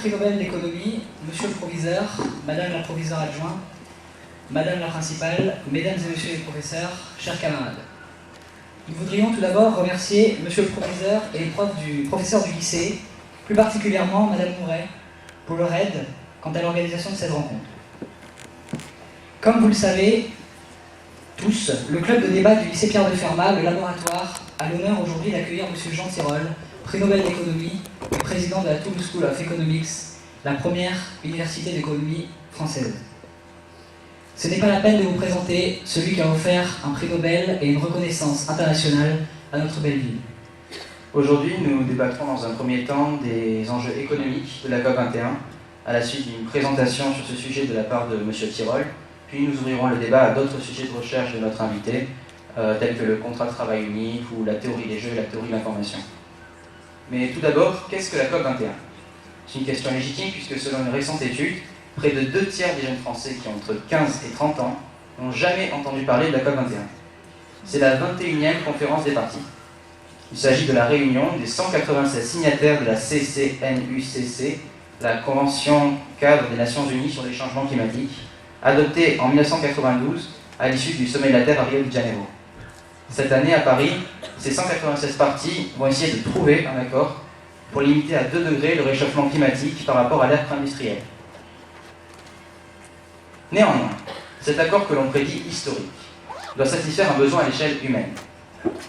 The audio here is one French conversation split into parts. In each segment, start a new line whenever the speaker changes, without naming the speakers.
prix Nobel d'économie, monsieur le proviseur, madame la proviseure adjointe, madame la principale, mesdames et messieurs les professeurs, chers camarades. Nous voudrions tout d'abord remercier monsieur le proviseur et les professeurs du lycée, plus particulièrement madame Mouret, pour leur aide quant à l'organisation de cette rencontre. Comme vous le savez tous, le club de débat du lycée Pierre de Fermat, le laboratoire, a l'honneur aujourd'hui d'accueillir monsieur Jean Tirole, prix Nobel d'économie et président de la Toulouse School of Economics, la première université d'économie française. Ce n'est pas la peine de vous présenter celui qui a offert un prix Nobel et une reconnaissance internationale à notre belle ville.
Aujourd'hui, nous débattrons dans un premier temps des enjeux économiques de la COP21, à la suite d'une présentation sur ce sujet de la part de M. Tirole, puis nous ouvrirons le débat à d'autres sujets de recherche de notre invité, tels que le contrat de travail unique ou la théorie des jeux et la théorie de l'information. Mais tout d'abord, qu'est-ce que la COP21? C'est une question légitime puisque selon une récente étude, près de 2 tiers des jeunes Français qui ont entre 15 et 30 ans n'ont jamais entendu parler de la COP21. C'est la 21e conférence des parties. Il s'agit de la réunion des 196 signataires de la CCNUCC, la Convention cadre des Nations Unies sur les changements climatiques, adoptée en 1992 à l'issue du sommet de la Terre à Rio de Janeiro. Cette année, à Paris, ces 196 parties vont essayer de trouver un accord pour limiter à 2 degrés le réchauffement climatique par rapport à l'ère industrielle. Néanmoins, cet accord que l'on prédit historique doit satisfaire un besoin à l'échelle humaine.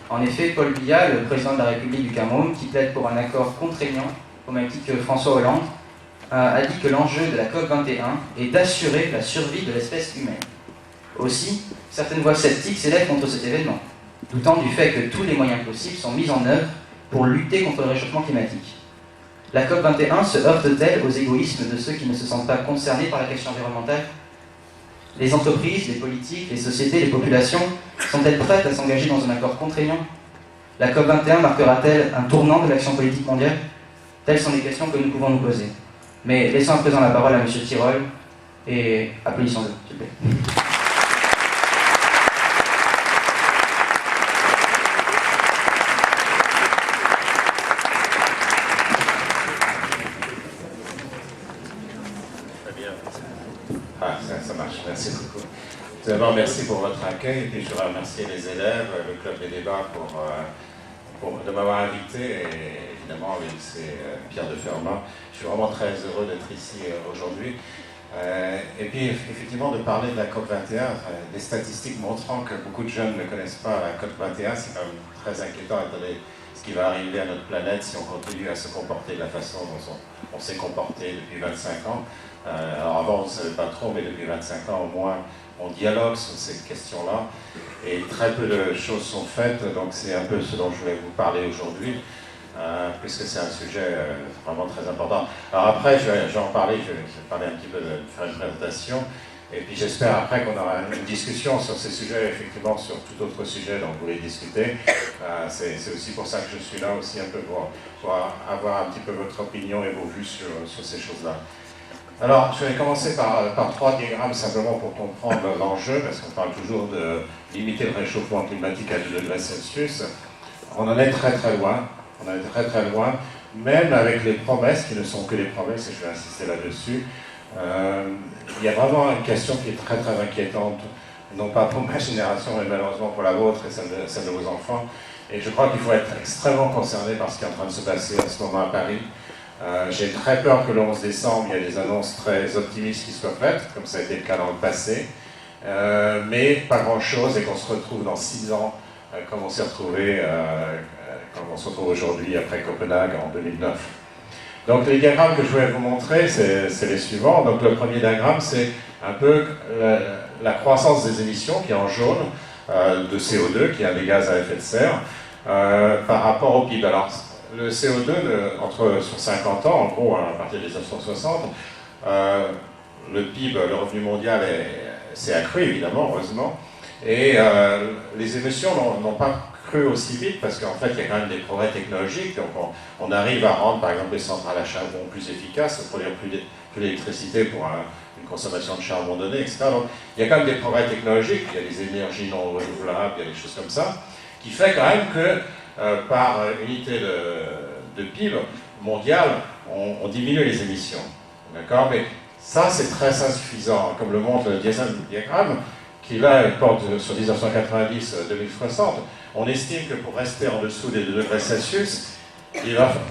En effet, Paul Biya, le président de la République du Cameroun, qui plaide pour un accord contraignant, au même titre que François Hollande, a dit que l'enjeu de la COP21 est d'assurer la survie de l'espèce humaine. Aussi, certaines voix sceptiques s'élèvent contre cet événement, doutant du fait que tous les moyens possibles sont mis en œuvre pour lutter contre le réchauffement climatique. La COP21 se heurte-t-elle aux égoïsmes de ceux qui ne se sentent pas concernés par la question environnementale? Les entreprises, les politiques, les sociétés, les populations sont-elles prêtes à s'engager dans un accord contraignant? La COP21 marquera-t-elle un tournant de l'action politique mondiale? Telles sont les questions que nous pouvons nous poser. Mais laissons à présent la parole à M. Tirole et applaudissons-le, s'il vous plaît.
Ça marche, merci beaucoup. Tout d'abord, merci pour votre accueil, et puis je voudrais remercier les élèves, le club des débats de m'avoir invité, et évidemment le lycée Pierre de Fermat. Je suis vraiment très heureux d'être ici aujourd'hui. Et puis effectivement de parler de la COP21, des statistiques montrant que beaucoup de jeunes ne connaissent pas la COP21, c'est quand même très inquiétant étant donné ce qui va arriver à notre planète si on continue à se comporter de la façon dont on s'est comporté depuis 25 ans. Alors avant on ne savait pas trop, mais depuis 25 ans au moins on dialogue sur ces questions-là et très peu de choses sont faites, donc c'est un peu ce dont je voulais vous parler aujourd'hui, puisque c'est un sujet vraiment très important. Alors après je vais en parler, je vais parler un petit peu, faire une présentation, et puis j'espère après qu'on aura une discussion sur ces sujets, effectivement sur tout autre sujet dont vous voulez discuter. C'est aussi pour ça que je suis là aussi un peu pour avoir un petit peu votre opinion et vos vues sur ces choses-là. Alors, je vais commencer par 3 diagrammes simplement pour comprendre l'enjeu, parce qu'on parle toujours de limiter le réchauffement climatique à 2 degrés Celsius. On en est très très loin, même avec les promesses, qui ne sont que des promesses, et je vais insister là-dessus. Il y a vraiment une question qui est très très inquiétante, non pas pour ma génération, mais malheureusement pour la vôtre et celle de vos enfants. Et je crois qu'il faut être extrêmement concerné par ce qui est en train de se passer en ce moment à Paris. J'ai très peur que le 11 décembre, il y ait des annonces très optimistes qui soient faites, comme ça a été le cas dans le passé, mais pas grand-chose, et qu'on se retrouve dans 6 ans, comme on s'est retrouvé, comme on se retrouve aujourd'hui après Copenhague en 2009. Donc les diagrammes que je voulais vous montrer, c'est les suivants. Donc le premier diagramme, c'est un peu la croissance des émissions, qui est en jaune, de CO2, qui est un des gaz à effet de serre, par rapport au PIB. Alors, le CO2, sur 50 ans, en gros, à partir des 1960, le PIB, le revenu mondial, s'est accru, évidemment, heureusement, et les émissions n'ont pas cru aussi vite, parce qu'en fait, il y a quand même des progrès technologiques, donc on arrive à rendre, par exemple, les centrales à charbon plus efficaces, produire plus d'électricité pour une consommation de charbon donnée, etc. Donc, il y a quand même des progrès technologiques, il y a des énergies non renouvelables, il y a des choses comme ça, qui fait quand même que par unité de PIB mondial, on diminue les émissions. D'accord? Mais ça, c'est très insuffisant, comme le montre le diagramme, qui là porte sur 1990-2060. On estime que pour rester en dessous des 2 degrés Celsius,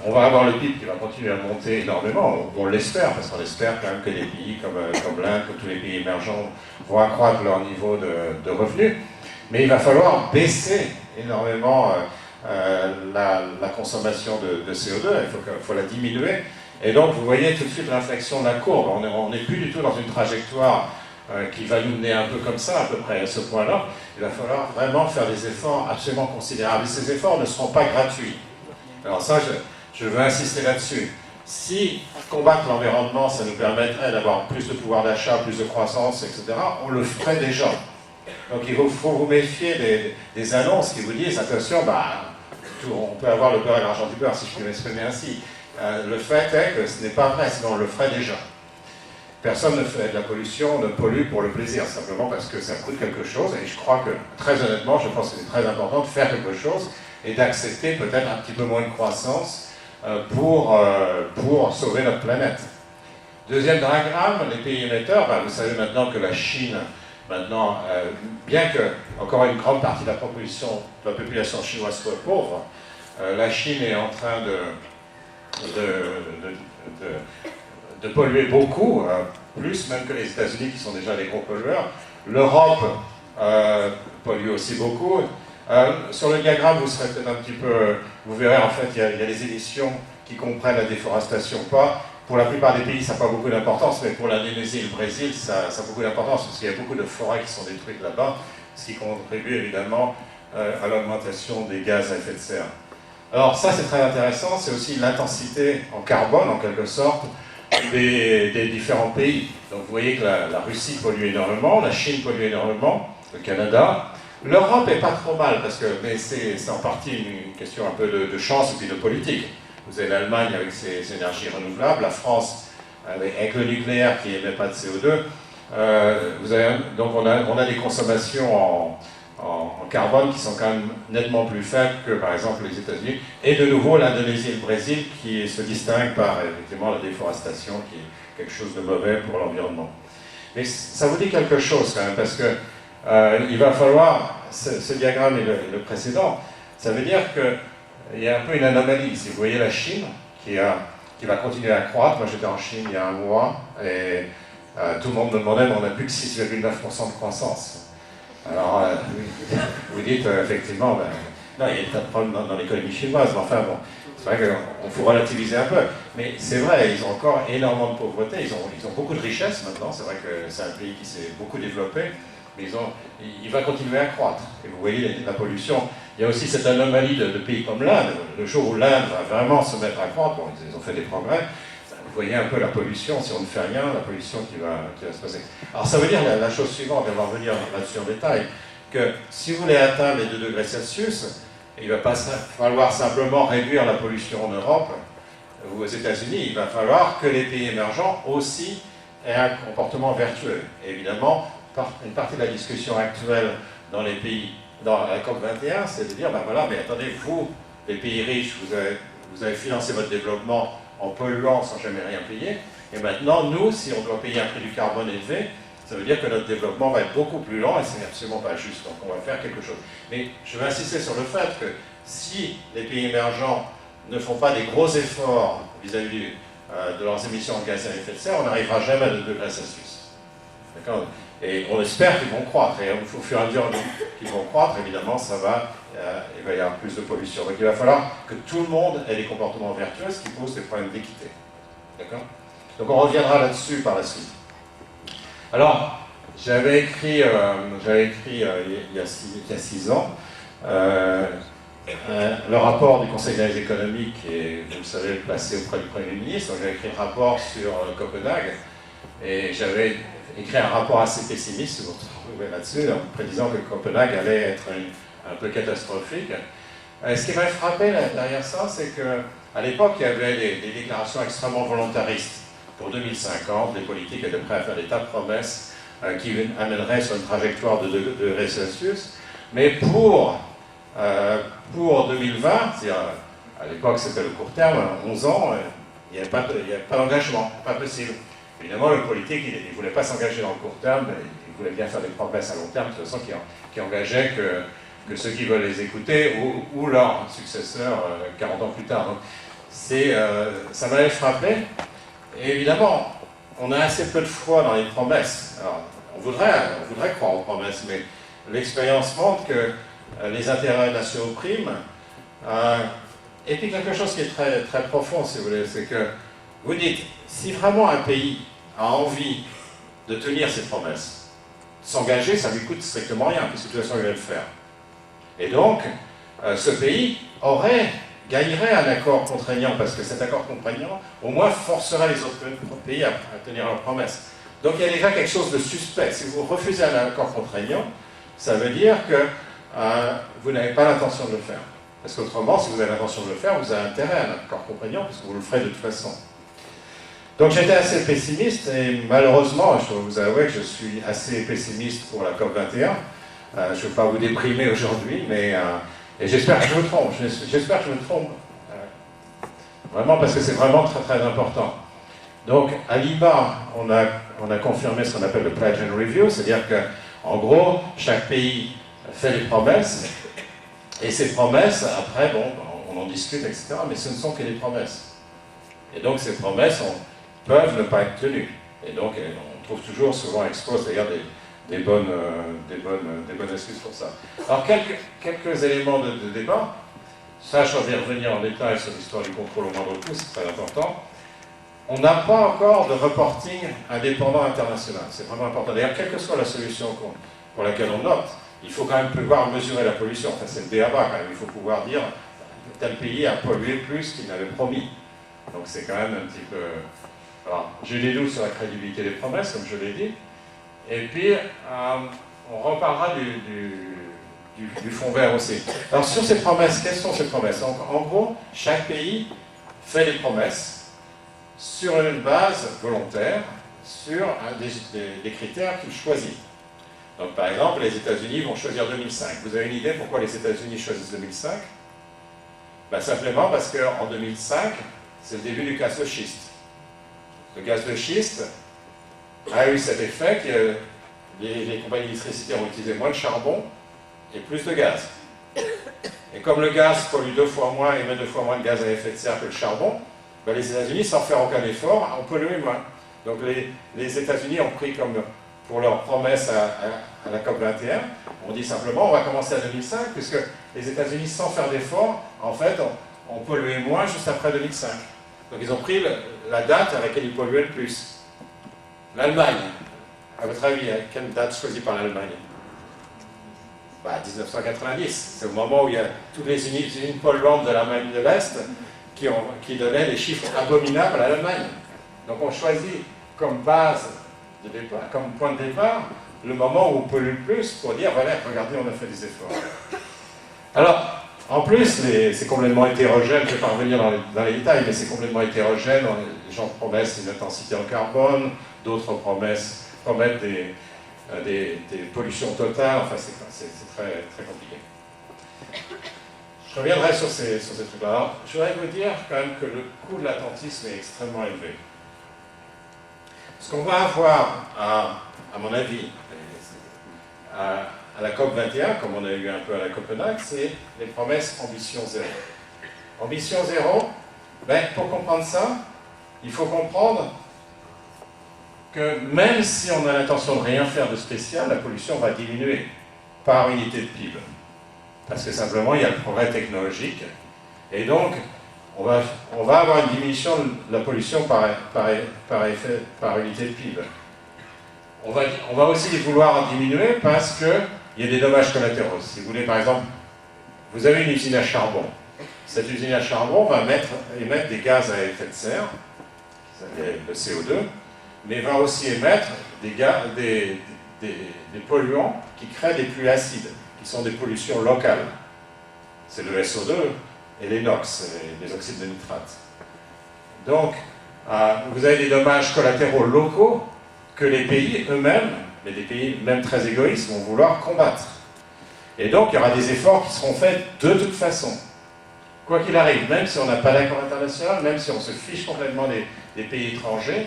on va avoir le PIB qui va continuer à monter énormément, on l'espère, parce qu'on espère quand même que des pays comme l'Inde, comme tous les pays émergents, vont accroître leur niveau de revenus. Mais il va falloir baisser énormément la consommation de CO2, il faut la diminuer. Et donc vous voyez tout de suite l'inflexion de la courbe, on n'est plus du tout dans une trajectoire qui va nous mener un peu comme ça, à peu près à ce point-là. Il va falloir vraiment faire des efforts absolument considérables. Et ces efforts ne seront pas gratuits. Alors ça, je veux insister là-dessus. Si combattre l'environnement, ça nous permettrait d'avoir plus de pouvoir d'achat, plus de croissance, etc., on le ferait déjà. Donc il faut vous méfier des annonces qui vous disent, attention, on peut avoir le beurre et l'argent du beurre, si je peux m'exprimer ainsi. Le fait est que ce n'est pas vrai, sinon on le ferait déjà. Personne ne fait de la pollution, ne pollue pour le plaisir, simplement parce que ça coûte quelque chose, et je crois que, très honnêtement, je pense que c'est très important de faire quelque chose, et d'accepter peut-être un petit peu moins de croissance pour sauver notre planète. Deuxième diagramme, les pays émetteurs, vous savez maintenant que la Chine, bien que encore une grande partie de la population chinoise soit pauvre, la Chine est en train de polluer beaucoup, plus même que les États-Unis qui sont déjà des gros pollueurs. L'Europe pollue aussi beaucoup. Sur le diagramme, vous serez peut-être un petit peu... Vous verrez, en fait, il y a les émissions qui comprennent la déforestation ou pas. Pour la plupart des pays, ça n'a pas beaucoup d'importance, mais pour l'Indonésie et le Brésil, ça a beaucoup d'importance, parce qu'il y a beaucoup de forêts qui sont détruites là-bas, ce qui contribue évidemment à l'augmentation des gaz à effet de serre. Alors ça, c'est très intéressant, c'est aussi l'intensité en carbone, en quelque sorte, des différents pays. Donc vous voyez que la Russie pollue énormément, la Chine pollue énormément, le Canada. L'Europe est pas trop mal, mais c'est en partie une question un peu de chance et puis de politique. Vous avez l'Allemagne avec ses énergies renouvelables, la France avec le nucléaire qui n'émet pas de CO2. Donc on a des consommations en carbone qui sont quand même nettement plus faibles que par exemple les États-Unis. Et de nouveau l'Indonésie et le Brésil qui se distinguent par effectivement la déforestation qui est quelque chose de mauvais pour l'environnement. Mais ça vous dit quelque chose quand même, parce que il va falloir, ce diagramme et le précédent, ça veut dire qu'il y a un peu une anomalie. Si vous voyez la Chine qui va continuer à croître, moi j'étais en Chine il y a un mois et tout le monde me demandait, mais on n'a plus que 6,9% de croissance. Alors, vous dites effectivement, non, il y a des problèmes dans l'économie chinoise, mais enfin bon, c'est vrai qu'il faut relativiser un peu. Mais c'est vrai, ils ont encore énormément de pauvreté, ils ont beaucoup de richesses maintenant, c'est vrai que c'est un pays qui s'est beaucoup développé, mais il va continuer à croître. Et vous voyez la pollution. Il y a aussi cette anomalie de pays comme l'Inde. Le jour où l'Inde va vraiment se mettre à croître, bon, ils ont fait des progrès, vous voyez un peu la pollution, si on ne fait rien, la pollution qui va se passer. Alors ça veut dire la chose suivante, et on va revenir là-dessus en détail, que si vous voulez atteindre les 2 degrés Celsius, il ne va pas falloir simplement réduire la pollution en Europe ou aux États-Unis, il va falloir que les pays émergents aussi aient un comportement vertueux. Et évidemment, une partie de la discussion actuelle dans les pays, dans la COP21, c'est de dire, voilà, mais attendez, vous, les pays riches, vous avez financé votre développement en polluant sans jamais rien payer, et maintenant, nous, si on doit payer un prix du carbone élevé, ça veut dire que notre développement va être beaucoup plus lent, et c'est absolument pas juste, donc on va faire quelque chose. Mais je veux insister sur le fait que si les pays émergents ne font pas des gros efforts vis-à-vis de leurs émissions de gaz à effet de serre, on n'arrivera jamais à 2 degrés Celsius. D'accord ? Et on espère qu'ils vont croître, et au fur et à mesure qu'ils vont croître, évidemment, il va y avoir plus de pollution. Donc il va falloir que tout le monde ait des comportements vertueux, ce qui pose des problèmes d'équité. D'accord ? Donc on reviendra là-dessus par la suite. Alors, j'avais écrit il y a 6 ans le rapport du Conseil d'analyse économique qui est, vous le savez, placé auprès du Premier ministre. Donc j'avais écrit le rapport sur Copenhague, et j'avais écrit un rapport assez pessimiste, vous retrouvez là-dessus, en prédisant que Copenhague allait être un peu catastrophique. Ce qui m'a frappé derrière ça, c'est qu'à l'époque, il y avait des déclarations extrêmement volontaristes. Pour 2050, les politiques étaient prêts à faire des tas de promesses qui amèneraient sur une trajectoire de 2 degrés Celsius. Mais pour 2020, c'est-à-dire à l'époque c'était le court terme, 11 ans, il n'y a pas d'engagement, pas possible. Évidemment, le politique, il ne voulait pas s'engager dans le court terme, il voulait bien faire des promesses à long terme, de toute façon, qui engageaient que ceux qui veulent les écouter ou leurs successeurs 40 ans plus tard. Donc, ça m'avait frappé. Et évidemment, on a assez peu de foi dans les promesses. Alors, on voudrait croire aux promesses, mais l'expérience montre que les intérêts nationaux priment. Et puis quelque chose qui est très, très profond, si vous voulez, c'est que vous dites, si vraiment un pays a envie de tenir ses promesses, s'engager, ça lui coûte strictement rien, puisque de toute façon il va le faire. Et donc, ce pays gagnerait un accord contraignant, parce que cet accord contraignant, au moins, forcerait les autres pays à tenir leurs promesses. Donc il y a déjà quelque chose de suspect. Si vous refusez un accord contraignant, ça veut dire que vous n'avez pas l'intention de le faire. Parce qu'autrement, si vous avez l'intention de le faire, vous avez intérêt à un accord contraignant, puisque vous le ferez de toute façon. Donc j'étais assez pessimiste, et malheureusement, je dois vous avouer que je suis assez pessimiste pour la COP21. Je ne veux pas vous déprimer aujourd'hui, mais et j'espère que je me trompe. J'espère que je me trompe. Vraiment, parce que c'est vraiment très très important. Donc à Lima, on a confirmé ce qu'on appelle le Pledge and Review, c'est-à-dire qu'en gros, chaque pays fait des promesses, et ces promesses, après, bon, on en discute, etc., mais ce ne sont que des promesses. Et donc ces promesses peuvent ne pas être tenues. Et donc on trouve toujours, souvent expose d'ailleurs des bonnes excuses pour ça. Alors quelques éléments de débat. Ça, je vais revenir en détail sur l'histoire du contrôle au moindre coût, c'est très important. On n'a pas encore de reporting indépendant international. C'est vraiment important. D'ailleurs, quelle que soit la solution pour laquelle on opte, il faut quand même pouvoir mesurer la pollution. Enfin, c'est le BABA quand même. Il faut pouvoir dire tel pays a pollué plus qu'il n'avait promis. Donc c'est quand même un petit peu... Alors, j'ai des doutes sur la crédibilité des promesses, comme je l'ai dit. Et puis, on reparlera du fonds vert aussi. Alors, sur ces promesses, quelles sont ces promesses? En gros, chaque pays fait des promesses sur une base volontaire, sur des critères qu'il choisit. Donc, par exemple, les États-Unis vont choisir 2005. Vous avez une idée pourquoi les États-Unis choisissent 2005? Ben, simplement parce qu'en 2005, c'est le début du gaz de schiste. Le gaz de schiste a eu cet effet que les compagnies d'électricité ont utilisé moins de charbon et plus de gaz. Et comme le gaz pollue 2 fois moins, émet 2 fois moins de gaz à effet de serre que le charbon, ben les États-Unis, sans faire aucun effort, ont pollué moins. Donc les États-Unis ont pris comme pour leur promesse à la COP21, on dit simplement on va commencer à 2005, puisque les États-Unis, sans faire d'effort, en fait, ont pollué moins juste après 2005. Donc ils ont pris la date à laquelle ils polluaient le plus. L'Allemagne, à votre avis, quelle date choisie par l'Allemagne? 1990, c'est au moment où il y a toutes les usines polluantes de l'Allemagne de l'Est qui donnaient des chiffres abominables à l'Allemagne. Donc on choisit comme base de départ, comme point de départ, le moment où on pollue le plus pour dire, voilà, regardez, on a fait des efforts. Alors, en plus, c'est complètement hétérogène, je ne vais pas revenir dans les détails, mais c'est complètement hétérogène. Les gens promettent une intensité en carbone, d'autres promettent des pollutions totales, enfin c'est très, très compliqué. Je reviendrai sur ces trucs-là. Alors, je voudrais vous dire quand même que le coût de l'attentisme est extrêmement élevé. Ce qu'on va avoir, à mon avis, à la COP21, comme on a eu un peu à la Copenhague, c'est les promesses ambition zéro. Ambition zéro, pour comprendre ça, il faut comprendre que même si on a l'intention de rien faire de spécial, la pollution va diminuer par unité de PIB. Parce que simplement, il y a le progrès technologique. Et donc, on va avoir une diminution de la pollution par unité de PIB. On va aussi vouloir en diminuer parce qu'il y a des dommages collatéraux. Si vous voulez, par exemple, vous avez une usine à charbon. Cette usine à charbon va émettre des gaz à effet de serre, le CO2, mais va aussi émettre des polluants qui créent des pluies acides, qui sont des pollutions locales. C'est le SO2 et les NOx, les oxydes de nitrate. Donc, vous avez des dommages collatéraux locaux que les pays eux-mêmes, mais des pays même très égoïstes, vont vouloir combattre. Et donc, il y aura des efforts qui seront faits de toute façon. quoi qu'il arrive, même si on n'a pas d'accord international, même si on se fiche complètement des pays étrangers,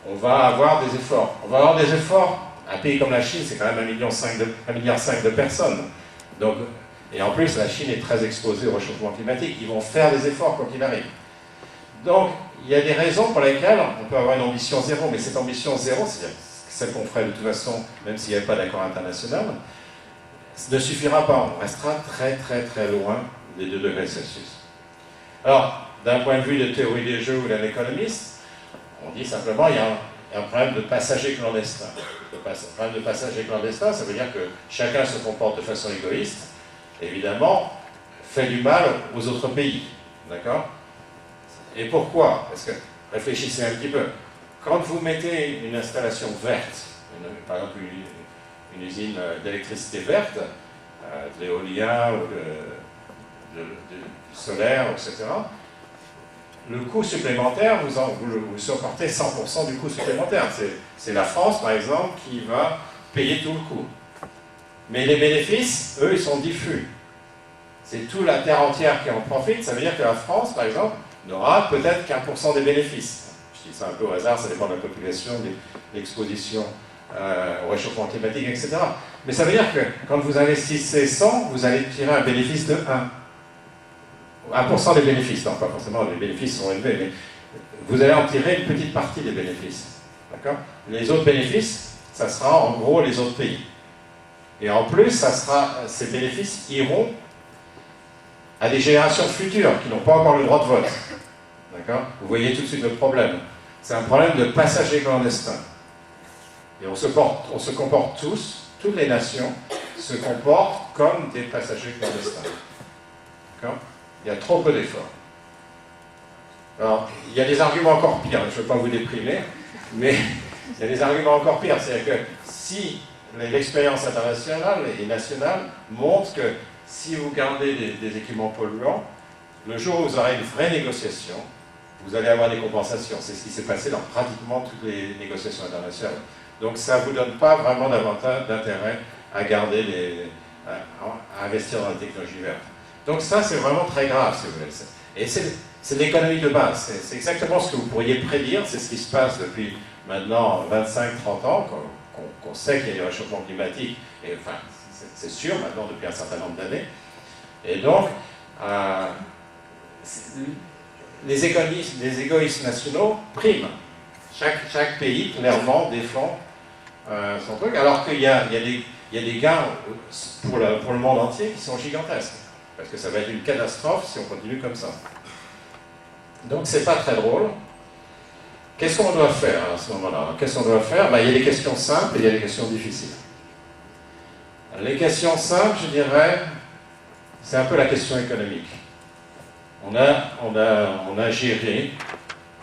on va avoir des efforts. On va avoir des efforts. Un pays comme la Chine, c'est quand même 1,5 milliard de personnes. Donc, et en plus, la Chine est très exposée au réchauffement climatique. Ils vont faire des efforts quoi qu'il arrive. Donc, il y a des raisons pour lesquelles on peut avoir une ambition zéro, mais cette ambition zéro, c'est-à-dire celle qu'on ferait de toute façon, même s'il n'y avait pas d'accord international, ne suffira pas. On restera très très très loin des 2 degrés Celsius. Alors, d'un point de vue de théorie des jeux ou d'un économiste, on dit simplement qu'il y a un problème de passagers clandestins. Le problème de passagers clandestins, ça veut dire que chacun se comporte de façon égoïste, évidemment, fait du mal aux autres pays. D'accord? Et pourquoi? Parce que, réfléchissez un petit peu, quand vous mettez une installation verte, par exemple une usine d'électricité verte, de l'éolien ou du solaire, etc., le coût supplémentaire, vous supportez 100% du coût supplémentaire. C'est la France, par exemple, qui va payer tout le coût. Mais les bénéfices, eux, ils sont diffus. C'est toute la terre entière qui en profite. Ça veut dire que la France, par exemple, n'aura peut-être qu'1% des bénéfices. Je dis ça un peu au hasard, ça dépend de la population, de l'exposition au réchauffement climatique, etc. Mais ça veut dire que quand vous investissez 100, vous allez tirer un bénéfice de 1. 1% des bénéfices, non, pas forcément, les bénéfices sont élevés, mais vous allez en tirer une petite partie des bénéfices. D'accord? Les autres bénéfices, ça sera en gros les autres pays. Et en plus, ces bénéfices iront à des générations futures qui n'ont pas encore le droit de vote. D'accord? Vous voyez tout de suite le problème. C'est un problème de passagers clandestins. Et on se comporte tous, toutes les nations se comportent comme des passagers clandestins. D'accord? Il y a trop peu d'efforts. Alors, il y a des arguments encore pires, je ne veux pas vous déprimer, mais il y a des arguments encore pires. C'est-à-dire que si l'expérience internationale et nationale montre que si vous gardez des équipements polluants, le jour où vous aurez une vraie négociation, vous allez avoir des compensations. C'est ce qui s'est passé dans pratiquement toutes les négociations internationales. Donc ça ne vous donne pas vraiment davantage d'intérêt à à investir dans la technologie verte. Donc ça, c'est vraiment très grave, si vous voulez. Et c'est l'économie de base. C'est exactement ce que vous pourriez prédire. C'est ce qui se passe depuis maintenant 25-30 ans, qu'on sait qu'il y a du réchauffement climatique. Et enfin, c'est sûr maintenant depuis un certain nombre d'années. Et donc, les égoïsmes nationaux priment. Chaque pays, clairement, défend son truc, alors qu'il y a des gains pour le monde entier qui sont gigantesques. Parce que ça va être une catastrophe si on continue comme ça. Donc c'est pas très drôle. Qu'est-ce qu'on doit faire à ce moment-là? Qu'est-ce qu'on doit faire? Il y a des questions simples et il y a des questions difficiles. Les questions simples, je dirais, c'est un peu la question économique. On a géré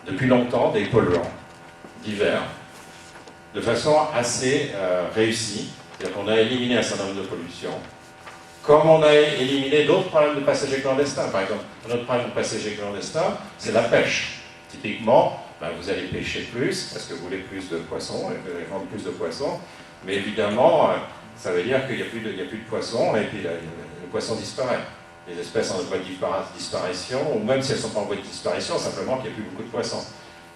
depuis longtemps des polluants divers de façon assez réussie. C'est-à-dire qu'on a éliminé un certain nombre de pollutions. Comme on a éliminé d'autres problèmes de passagers clandestins. Par exemple, un autre problème de passagers clandestins, c'est la pêche. Typiquement, vous allez pêcher plus parce que vous voulez plus de poissons, et vous allez vendre plus de poissons. Mais évidemment, ça veut dire qu'il n'y a plus de poissons et puis le poisson disparaît. Les espèces en voie de disparition, ou même si elles ne sont pas en voie de disparition, simplement qu'il n'y a plus beaucoup de poissons.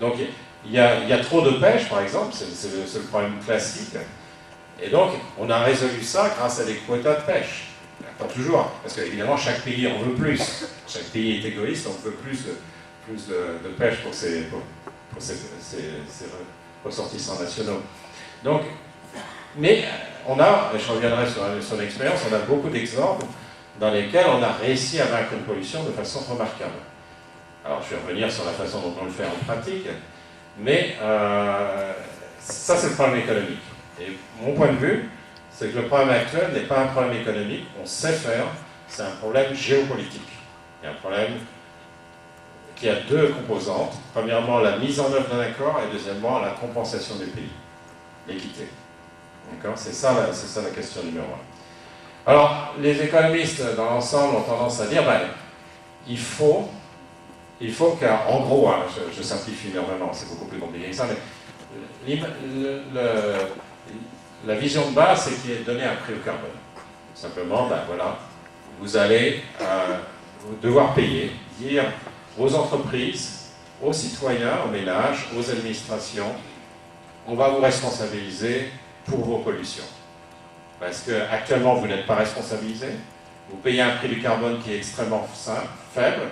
Donc il y a trop de pêche, par exemple, c'est le problème classique. Et donc, on a résolu ça grâce à des quotas de pêche. Pas toujours, parce qu'évidemment, chaque pays en veut plus. Chaque pays est égoïste, on veut plus de pêche pour ses ressortissants nationaux. Donc, mais je reviendrai sur l'expérience, on a beaucoup d'exemples dans lesquels on a réussi à vaincre une pollution de façon remarquable. Alors, je vais revenir sur la façon dont on le fait en pratique, mais ça, c'est le problème économique. Et mon point de vue, c'est que le problème actuel n'est pas un problème économique, on sait faire, c'est un problème géopolitique. Il y a un problème qui a deux composantes. Premièrement, la mise en œuvre d'un accord, et deuxièmement, la compensation des pays, l'équité. D'accord? C'est ça la question numéro 1. Alors, les économistes, dans l'ensemble, ont tendance à dire, il faut qu'en gros, je simplifie énormément, c'est beaucoup plus compliqué que ça, mais la vision de base, c'est qu'il est donné un prix au carbone. Simplement, voilà, vous allez devoir payer, dire aux entreprises, aux citoyens, aux ménages, aux administrations, on va vous responsabiliser pour vos pollutions. Parce qu'actuellement, vous n'êtes pas responsabilisé, vous payez un prix du carbone qui est extrêmement faible,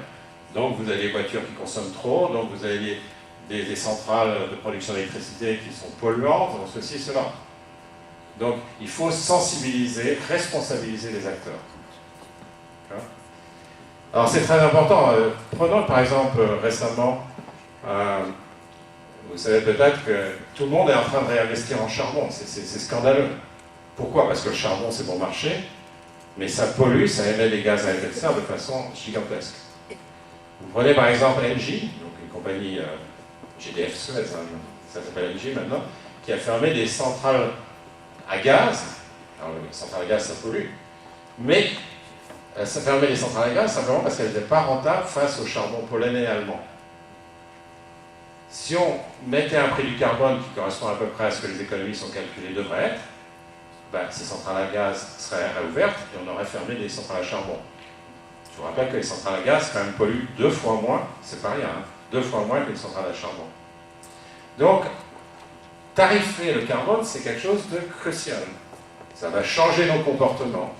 donc vous avez des voitures qui consomment trop, donc vous avez des centrales de production d'électricité qui sont polluantes, donc ceci, cela. Donc il faut sensibiliser, responsabiliser les acteurs. Alors c'est très important. Prenons par exemple récemment, vous savez peut-être que tout le monde est en train de réinvestir en charbon, c'est scandaleux. Pourquoi? Parce que le charbon c'est bon marché, mais ça pollue, ça émet des gaz à effet de serre de façon gigantesque. Vous prenez par exemple Engie, donc une compagnie GDF Suez, hein, ça s'appelle Engie maintenant, qui a fermé des centrales à gaz. Alors les centrales à gaz ça pollue, mais ça fermait les centrales à gaz simplement parce qu'elles n'étaient pas rentables face au charbon polonais allemand. Si on mettait un prix du carbone qui correspond à peu près à ce que les économies sont calculées devraient être, ben, ces centrales à gaz seraient réouvertes et on aurait fermé des centrales à charbon. Je vous rappelle que les centrales à gaz quand même polluent 2 fois moins, c'est pas rien, hein, 2 fois moins que les centrales à charbon. Donc, tarifer le carbone, c'est quelque chose de crucial. Ça va changer nos comportements.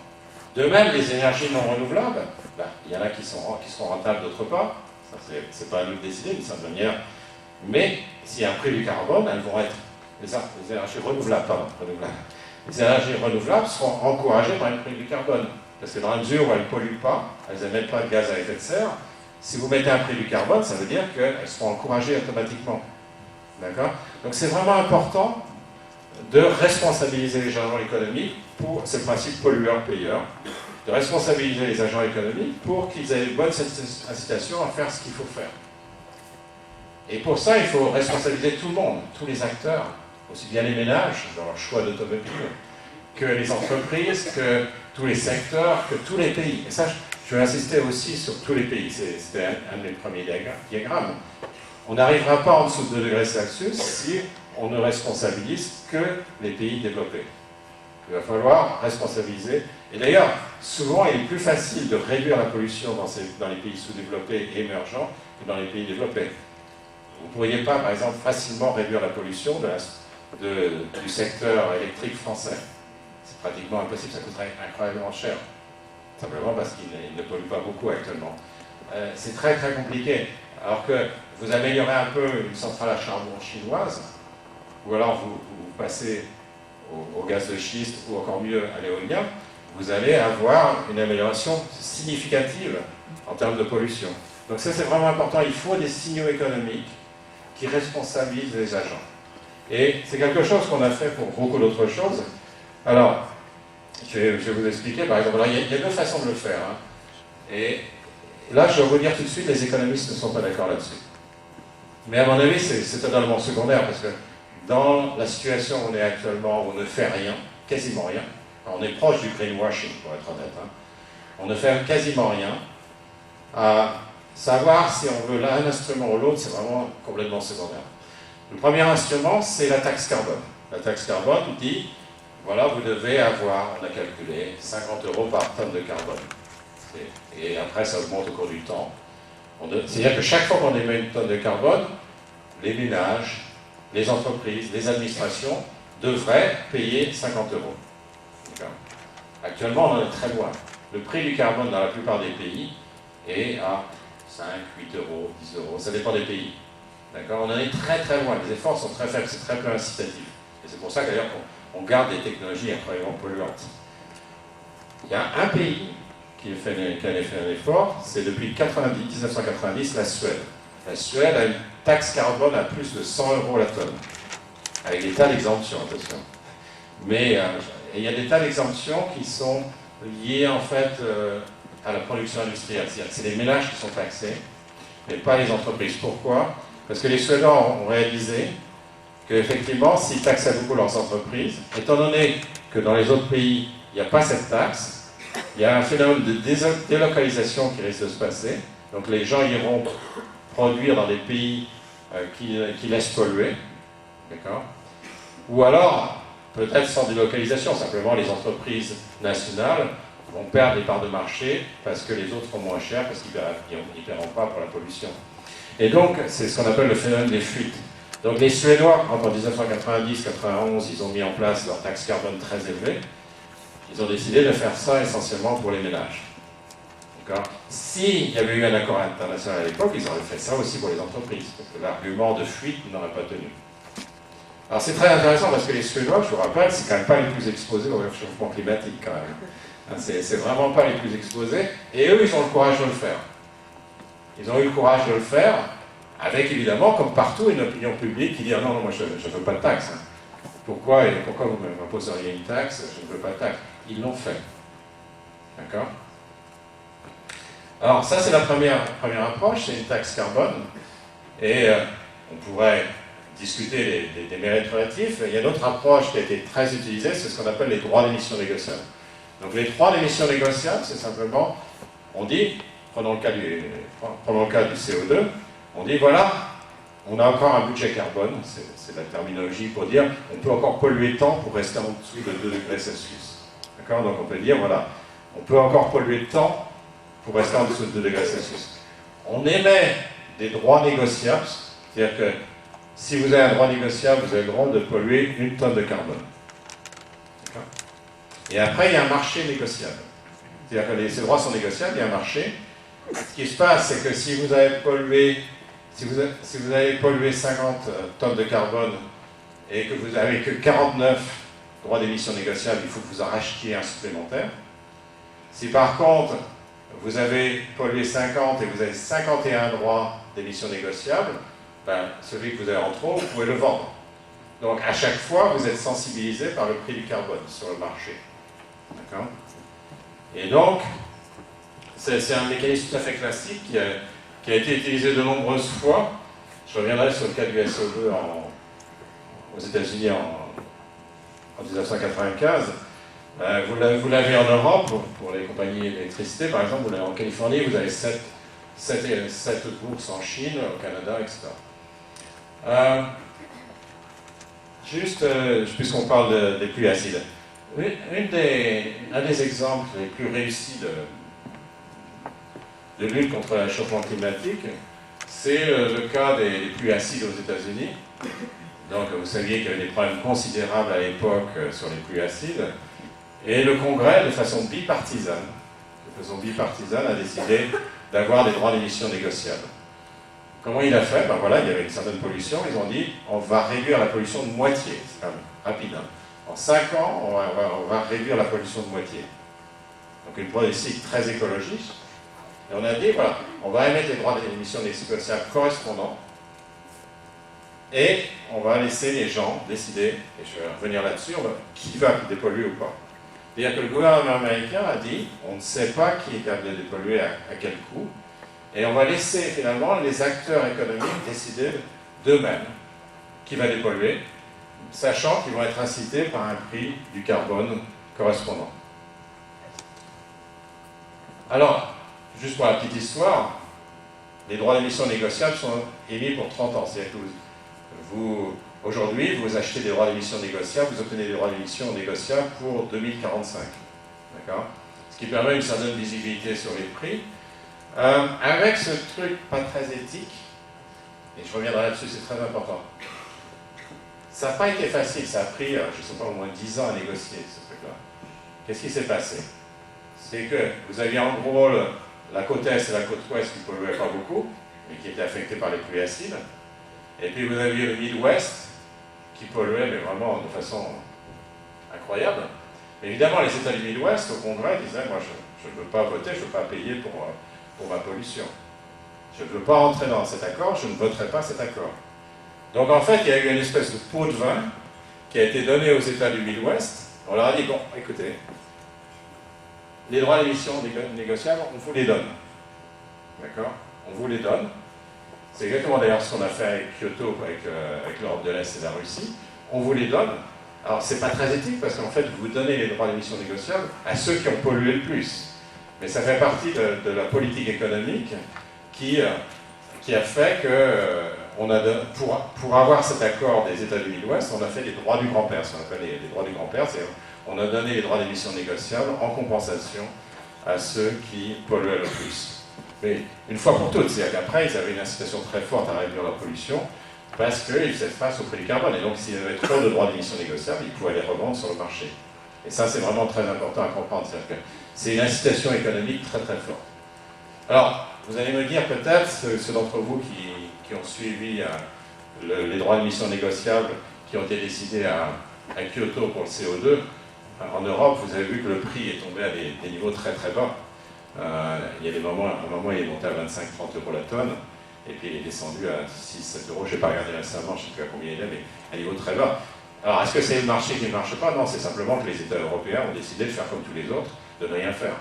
De même, les énergies non renouvelables, ben, il y en a qui seront rentables, d'autres pas. Ça, c'est pas à nous de décider d'une certaine manière. Mais s'il y a un prix du carbone, elles vont être les énergies renouvelables, pardon, les énergies renouvelables seront encouragées par le prix du carbone. Parce que dans la mesure où elles ne polluent pas, elles n'émettent pas de gaz à effet de serre, si vous mettez un prix du carbone, ça veut dire qu'elles seront encouragées automatiquement. D'accord? Donc c'est vraiment important de responsabiliser les agents économiques pour ce principe pollueur-payeur, de responsabiliser les agents économiques pour qu'ils aient une bonne incitation à faire ce qu'il faut faire. Et pour ça, il faut responsabiliser tout le monde, tous les acteurs, aussi bien les ménages dans leur choix d'automobile, que les entreprises, que tous les secteurs, que tous les pays. Et ça, je vais insister aussi sur tous les pays. C'était un des premiers diagrammes. On n'arrivera pas en dessous de 2 degrés Celsius si on ne responsabilise que les pays développés. Il va falloir responsabiliser. Et d'ailleurs, souvent, il est plus facile de réduire la pollution dans les pays sous-développés et émergents que dans les pays développés. Vous ne pourriez pas, par exemple, facilement réduire la pollution du secteur électrique français. C'est pratiquement impossible, ça coûterait incroyablement cher. Simplement parce qu'il ne pollue pas beaucoup actuellement. C'est très très compliqué. Alors que vous améliorez un peu une centrale à charbon chinoise, ou alors vous passez au gaz de schiste, ou encore mieux à l'éolien, vous allez avoir une amélioration significative en termes de pollution. Donc ça c'est vraiment important, il faut des signaux économiques qui responsabilisent les agents. Et c'est quelque chose qu'on a fait pour beaucoup d'autres choses. Alors, je vais vous expliquer, par exemple, alors, il y a 2 façons de le faire. Hein. Et là, je vais vous dire tout de suite, les économistes ne sont pas d'accord là-dessus. Mais à mon avis, c'est totalement secondaire, parce que dans la situation où on est actuellement, où on ne fait rien, quasiment rien, on est proche du greenwashing, pour être honnête, hein, on ne fait quasiment rien, savoir si on veut l'un instrument ou l'autre, c'est vraiment complètement secondaire. Le premier instrument, c'est la taxe carbone. La taxe carbone dit, voilà, vous devez avoir, on a calculé, 50 € par tonne de carbone. Et après, ça augmente au cours du temps. C'est-à-dire que chaque fois qu'on émet une tonne de carbone, les ménages, les entreprises, les administrations devraient payer 50 €. Actuellement, on en est très loin. Le prix du carbone dans la plupart des pays est à 5, 8 €, 10 €, ça dépend des pays. D'accord? On en est très très loin, les efforts sont très faibles, c'est très peu incitatif. Et c'est pour ça d'ailleurs qu'on garde des technologies incroyablement polluantes. Il y a un pays qui a fait un effort, c'est depuis 1990, la Suède. La Suède a une taxe carbone à plus de 100 € la tonne, avec des tas d'exemptions, attention. Mais il y a des tas d'exemptions qui sont liées en fait à la production industrielle. C'est-à-dire que c'est les ménages qui sont taxés, mais pas les entreprises. Pourquoi? Parce que les Suédois ont réalisé qu'effectivement, s'ils taxaient beaucoup leurs entreprises, étant donné que dans les autres pays, il n'y a pas cette taxe, il y a un phénomène de délocalisation qui risque de se passer. Donc les gens iront produire dans des pays qui laissent polluer, d'accord? Ou alors, peut-être sans délocalisation, simplement les entreprises nationales vont perdre les parts de marché parce que les autres seront moins chers, parce qu'ils ne paieront pas pour la pollution. Et donc, c'est ce qu'on appelle le phénomène des fuites. Donc les Suédois, en 1990-91, ils ont mis en place leur taxe carbone très élevée. Ils ont décidé de faire ça essentiellement pour les ménages. S'il y avait eu un accord international à l'époque, ils auraient fait ça aussi pour les entreprises, parce que l'argument de fuite n'aurait pas tenu. Alors c'est très intéressant parce que les Suédois, je vous rappelle, c'est quand même pas les plus exposés au réchauffement climatique quand même. C'est vraiment pas les plus exposés, et eux, ils ont le courage de le faire. Ils ont eu le courage de le faire, avec évidemment, comme partout, une opinion publique qui dit « Ah non, non, moi je ne veux pas de taxe. Pourquoi vous m'imposeriez une taxe? Je ne veux pas de taxe. » Ils l'ont fait. D'accord? Alors ça, c'est la première approche, c'est une taxe carbone. Et on pourrait discuter des mérites relatifs. Il y a une autre approche qui a été très utilisée, c'est ce qu'on appelle les droits d'émission négociables. Donc les droits d'émission négociables, c'est simplement, on dit, prenons le cas du CO2, on dit voilà, on a encore un budget carbone, c'est la terminologie pour dire on peut encore polluer tant pour rester en dessous de 2 degrés Celsius. D'accord? Donc on peut dire voilà, on peut encore polluer tant pour rester en dessous de 2 degrés Celsius. On émet des droits négociables, c'est-à-dire que si vous avez un droit négociable, vous avez le droit de polluer 1 tonne de carbone. Et après, il y a un marché négociable. C'est-à-dire que ces droits sont négociables, il y a un marché. Ce qui se passe, c'est que si vous avez pollué, si vous avez pollué 50 tonnes de carbone et que vous n'avez que 49 droits d'émission négociables, il faut que vous en rachetiez un supplémentaire. Si par contre, vous avez pollué 50 et vous avez 51 droits d'émission négociables, ben, celui que vous avez en trop, vous pouvez le vendre. Donc à chaque fois, vous êtes sensibilisé par le prix du carbone sur le marché. D'accord? Et donc, c'est un mécanisme tout à fait classique qui a été utilisé de nombreuses fois. Je reviendrai sur le cas du SO2 aux États-Unis en 1995. Vous l'avez en Europe, pour les compagnies d'électricité, par exemple, vous l'avez en Californie, vous avez 7 bourses en Chine, au Canada, etc. Puisqu'on parle des pluies acides, un des exemples les plus réussis de lutte contre le réchauffement climatique, c'est le cas des pluies acides aux États-Unis. Donc vous saviez qu'il y avait des problèmes considérables à l'époque sur les pluies acides, et le Congrès, de façon bipartisane, a décidé d'avoir des droits d'émission négociables. Comment il a fait? Ben voilà, il y avait une certaine pollution, ils ont dit on va réduire la pollution de moitié, c'est quand même rapide. Hein. En 5 ans, on va réduire la pollution de moitié. Donc une politique très écologiste. Et on a dit, voilà, on va émettre les droits d'émission négociables correspondants et on va laisser les gens décider, et je vais revenir là-dessus, qui va dépolluer ou pas. C'est-à-dire que le gouvernement américain a dit, on ne sait pas qui est capable de dépolluer à quel coût, et on va laisser finalement les acteurs économiques décider d'eux-mêmes qui va dépolluer, sachant qu'ils vont être incités par un prix du carbone correspondant. Alors, juste pour la petite histoire, les droits d'émission négociables sont émis pour 30 ans. C'est-à-dire que aujourd'hui, vous achetez des droits d'émission négociables, vous obtenez des droits d'émission négociables pour 2045. D'accord? Ce qui permet une certaine visibilité sur les prix. Avec ce truc pas très éthique, et je reviendrai là-dessus, c'est très important, ça n'a pas été facile, ça a pris, je ne sais pas, au moins 10 ans à négocier ce truc-là. Qu'est-ce qui s'est passé? C'est que vous aviez en gros la côte Est et la côte Ouest qui ne polluaient pas beaucoup, mais qui étaient affectées par les pluies acides. Et puis vous aviez le Midwest qui polluait, mais vraiment de façon incroyable. Évidemment, les États du Midwest, au Congrès, disaient, moi je ne veux pas voter, je ne veux pas payer pour ma pollution. Je ne veux pas entrer dans cet accord, je ne voterai pas cet accord. Donc en fait, il y a eu une espèce de pot de vin qui a été donné aux États du Midwest. On leur a dit, bon, écoutez, les droits d'émission négociables, on vous les donne. D'accord? On vous les donne. C'est exactement d'ailleurs ce qu'on a fait avec Kyoto, avec l'Europe de l'Est et la Russie. On vous les donne. Alors, c'est pas très éthique parce qu'en fait, vous donnez les droits d'émission négociables à ceux qui ont pollué le plus. Mais ça fait partie de la politique économique qui a fait que, pour avoir cet accord des États du Midwest, on a fait les droits du grand-père. Ce qu'on appelle les droits du grand-père, c'est on a donné les droits d'émission négociables en compensation à ceux qui polluaient le plus. Mais une fois pour toutes, c'est-à-dire qu'après, ils avaient une incitation très forte à réduire leur pollution parce qu'ils faisaient face au prix du carbone. Et donc, s'il y avait trop de droits d'émission négociables, ils pouvaient les revendre sur le marché. Et ça, c'est vraiment très important à comprendre. C'est-à-dire que c'est une incitation économique très très forte. Alors, vous allez me dire peut-être, ceux d'entre vous qui ont suivi les droits d'émission négociables qui ont été décidés à Kyoto pour le CO2, en Europe, vous avez vu que le prix est tombé à des niveaux très très bas. Il y a des moments, à un moment, il est monté à 25-30 euros la tonne, et puis il est descendu à 6-7 euros. Je n'ai pas regardé récemment, je ne sais plus à combien il est, mais à un niveau très bas. Alors, est-ce que c'est le marché qui ne marche pas? Non, c'est simplement que les États européens ont décidé de faire comme tous les autres, de ne rien faire.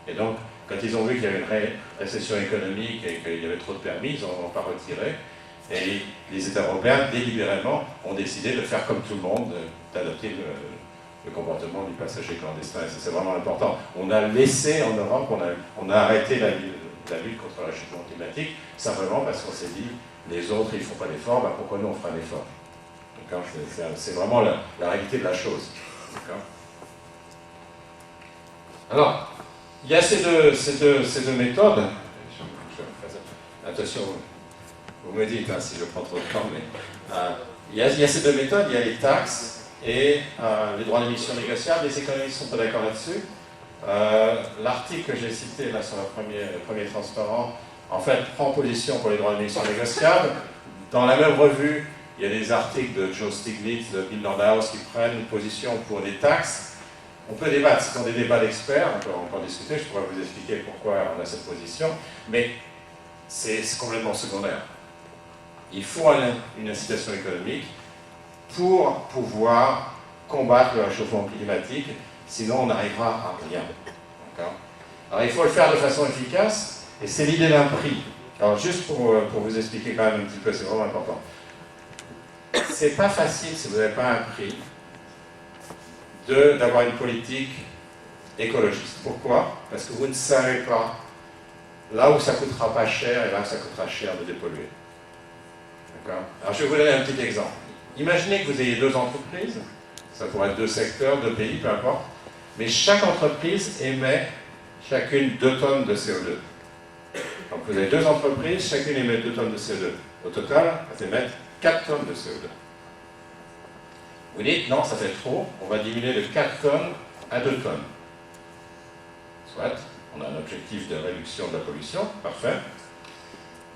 Et donc, quand ils ont vu qu'il y avait une récession économique et qu'il y avait trop de permis, ils n'en ont pas retiré. Et les États européens, délibérément, ont décidé de faire comme tout le monde, d'adopter le comportement du passager clandestin. Et ça, c'est vraiment important. On a laissé en Europe, on a arrêté la lutte contre le réchauffement climatique, simplement parce qu'on s'est dit, les autres, ils ne font pas d'efforts, bah, pourquoi nous, on fera un effort? C'est vraiment la réalité de la chose. Alors, il y a ces deux méthodes. Attention, vous me dites si je prends trop de temps, mais il y a ces deux méthodes, il y a les taxes et les droits d'émission négociables. Les économistes ne sont pas d'accord là-dessus. L'article que j'ai cité là sur le premier transparent, en fait, prend position pour les droits d'émission négociables. Dans la même revue, il y a des articles de Joe Stiglitz, de Bill Nordhaus qui prennent une position pour des taxes. On peut débattre, ce sont des débats d'experts, on peut en discuter, je pourrais vous expliquer pourquoi on a cette position, mais c'est complètement secondaire. Il faut une incitation économique pour pouvoir combattre le réchauffement climatique, sinon on n'arrivera à rien. Alors il faut le faire de façon efficace, et c'est l'idée d'un prix. Alors juste pour vous expliquer quand même un petit peu, c'est vraiment important. C'est pas facile si vous n'avez pas un prix d'avoir une politique écologiste. Pourquoi? Parce que vous ne savez pas là où ça coûtera pas cher et là où ça coûtera cher de dépolluer. D'accord? Alors je vais vous donner un petit exemple. Imaginez que vous ayez deux entreprises, ça pourrait être deux secteurs, deux pays, peu importe, mais chaque entreprise émet chacune 2 tonnes de CO2. Donc vous avez deux entreprises, chacune émet 2 tonnes de CO2. Au total, elles émettent 4 tonnes de CO2. Vous dites, non, ça fait trop, on va diminuer de 4 tonnes à 2 tonnes. Soit, on a un objectif de réduction de la pollution, parfait.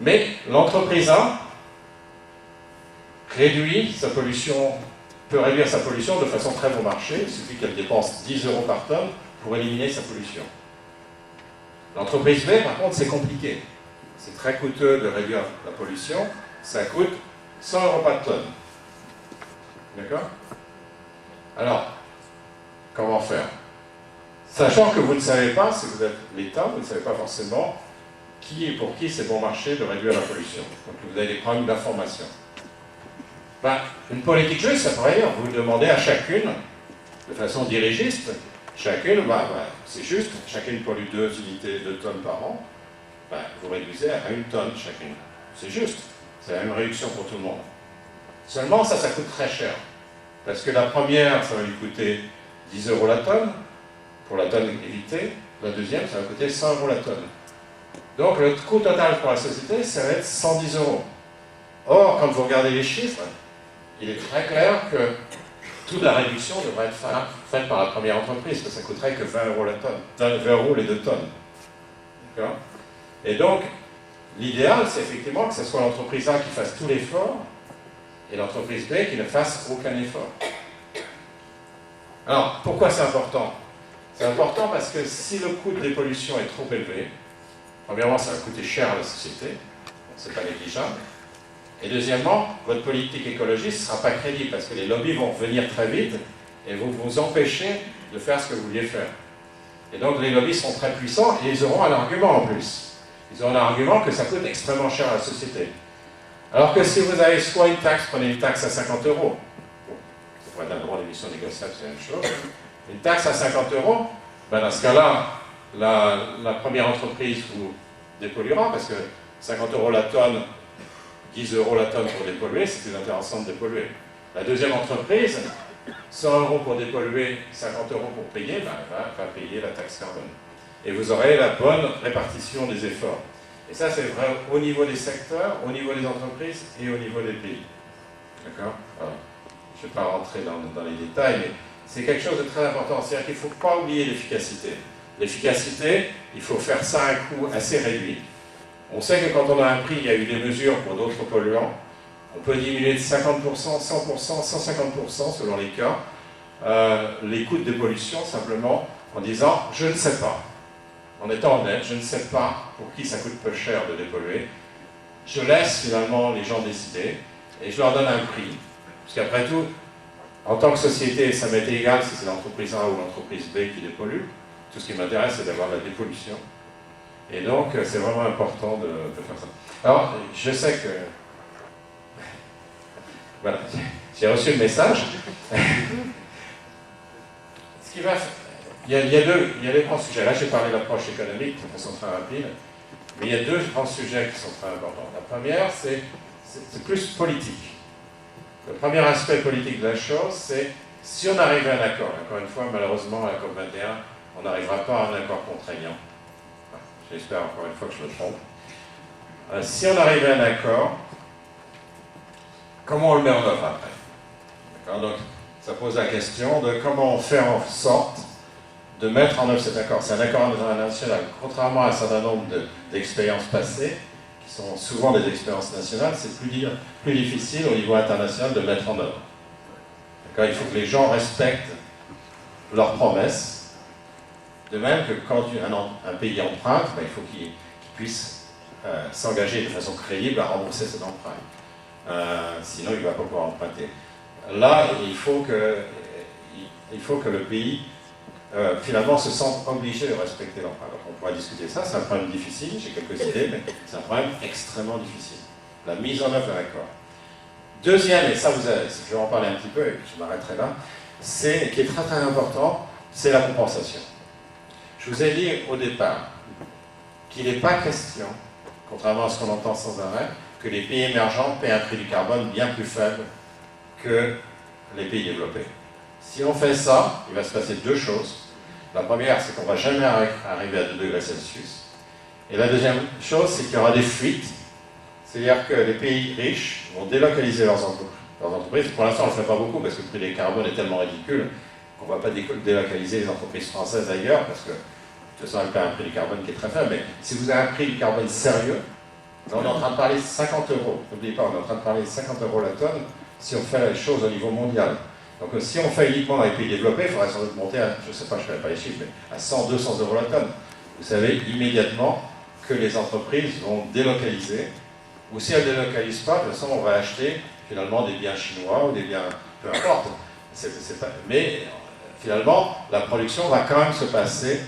Mais l'entreprise 1 réduit sa pollution, peut réduire sa pollution de façon très bon marché, il suffit qu'elle dépense 10 € par tonne pour éliminer sa pollution. L'entreprise B, par contre, c'est compliqué. C'est très coûteux de réduire la pollution, ça coûte 100 € par tonne. D'accord? Alors, comment faire? Sachant que vous ne savez pas, si vous êtes l'État, vous ne savez pas forcément qui et pour qui c'est bon marché de réduire la pollution. Donc vous avez des problèmes d'information. Une politique juste, ça pourrait dire, vous demandez à chacune, de façon dirigiste, chacune, c'est juste, chacune pollue 2 unités, 2 tonnes par an, vous réduisez à 1 tonne chacune. C'est juste, c'est la même réduction pour tout le monde. Seulement, ça coûte très cher. Parce que la première, ça va lui coûter 10 € la tonne, pour la tonne évitée. La deuxième, ça va coûter 100 € la tonne. Donc le coût total pour la société, ça va être 110 €. Or, quand vous regardez les chiffres, il est très clair que toute la réduction devrait être faite par la première entreprise, que ça coûterait que 20 € la tonne, 20 € les 2 tonnes. D'accord? Et donc, l'idéal, c'est effectivement que ce soit l'entreprise A qui fasse tout l'effort, et l'entreprise B qui ne fasse aucun effort. Alors, pourquoi c'est important? C'est important parce que si le coût de dépollution est trop élevé, premièrement, ça va coûter cher à la société, c'est pas négligeable, et deuxièmement, votre politique écologiste ne sera pas crédible parce que les lobbies vont venir très vite et vont vous empêcher de faire ce que vous vouliez faire. Et donc les lobbies seront très puissants et ils auront un argument en plus. Ils auront un argument que ça coûte extrêmement cher à la société. Alors que si vous avez soit une taxe, prenez une taxe à 50 €, ça pourrait être un droit d'émission négociable, c'est la même chose, une taxe à 50 €, dans ce cas-là, la première entreprise vous dépolluera parce que 50 € la tonne, 10 € la tonne pour dépolluer, c'est plus intéressant de dépolluer. La deuxième entreprise, 100 € pour dépolluer, 50 € pour payer, ben, va payer la taxe carbone. Et vous aurez la bonne répartition des efforts. Et ça, c'est vrai au niveau des secteurs, au niveau des entreprises et au niveau des pays. D'accord? Je ne vais pas rentrer dans les détails, mais c'est quelque chose de très important. C'est-à-dire qu'il ne faut pas oublier l'efficacité. L'efficacité, il faut faire ça à un coût assez réduit. On sait que quand on a un prix, il y a eu des mesures pour d'autres polluants. On peut diminuer de 50%, 100%, 150% selon les cas, les coûts de dépollution simplement en disant « je ne sais pas ». En étant honnête, je ne sais pas pour qui ça coûte peu cher de dépolluer. Je laisse finalement les gens décider et je leur donne un prix. Parce qu'après tout, en tant que société, ça m'est égal si c'est l'entreprise A ou l'entreprise B qui dépollue. Tout ce qui m'intéresse, c'est d'avoir la dépollution. Et donc, c'est vraiment important de faire ça. Alors, je sais que... Voilà, j'ai reçu le message. Ce qui va... Il y a deux grands sujets. Là, j'ai parlé de l'approche économique de façon très rapide. Mais il y a deux grands sujets qui sont très importants. La première, c'est plus politique. Le premier aspect politique de la chose, c'est si on arrive à un accord. Encore une fois, malheureusement, à la COP21, on n'arrivera pas à un accord contraignant. J'espère encore une fois que je me trompe. Si on arrive à un accord, comment on le met en œuvre après? Donc, ça pose la question de comment faire en sorte de mettre en œuvre cet accord. C'est un accord international. Contrairement à un certain nombre d'expériences passées, qui sont souvent des expériences nationales, c'est plus difficile au niveau international de mettre en œuvre. Il faut que les gens respectent leurs promesses. De même que quand un pays emprunte, il faut qu'il puisse s'engager de façon crédible à rembourser cet emprunt. Sinon, il ne va pas pouvoir emprunter. Là, il faut que le pays finalement se sente obligé de respecter l'emprunt. Donc on pourra discuter ça, c'est un problème difficile, j'ai quelques idées, mais c'est un problème extrêmement difficile. La mise en œuvre d'un accord. Deuxième, et ça je vais en parler un petit peu et puis je m'arrêterai là, qui est très très important, c'est la compensation. Je vous ai dit au départ qu'il n'est pas question, contrairement à ce qu'on entend sans arrêt, que les pays émergents paient un prix du carbone bien plus faible que les pays développés. Si on fait ça, il va se passer deux choses. La première, c'est qu'on ne va jamais arriver à 2 degrés Celsius. Et la deuxième chose, c'est qu'il y aura des fuites. C'est-à-dire que les pays riches vont délocaliser leurs entreprises. Pour l'instant, on ne le fait pas beaucoup parce que le prix du carbone est tellement ridicule qu'on ne va pas délocaliser les entreprises françaises ailleurs parce que, de toute façon, elles paient un prix du carbone qui est très faible. Mais si vous avez un prix du carbone sérieux, là, on est en train de parler de 50 €. N'oubliez pas, on est en train de parler de 50 € la tonne si on fait les choses au niveau mondial. Donc si on fait uniquement dans les pays développés, il faudrait sans doute monter à, je ne sais pas, je ne connais pas les chiffres, mais à 100, 200 € la tonne. Vous savez immédiatement que les entreprises vont délocaliser, ou si elles ne délocalisent pas, de toute façon on va acheter finalement des biens chinois ou des biens, peu importe. Mais finalement, la production va quand même se passer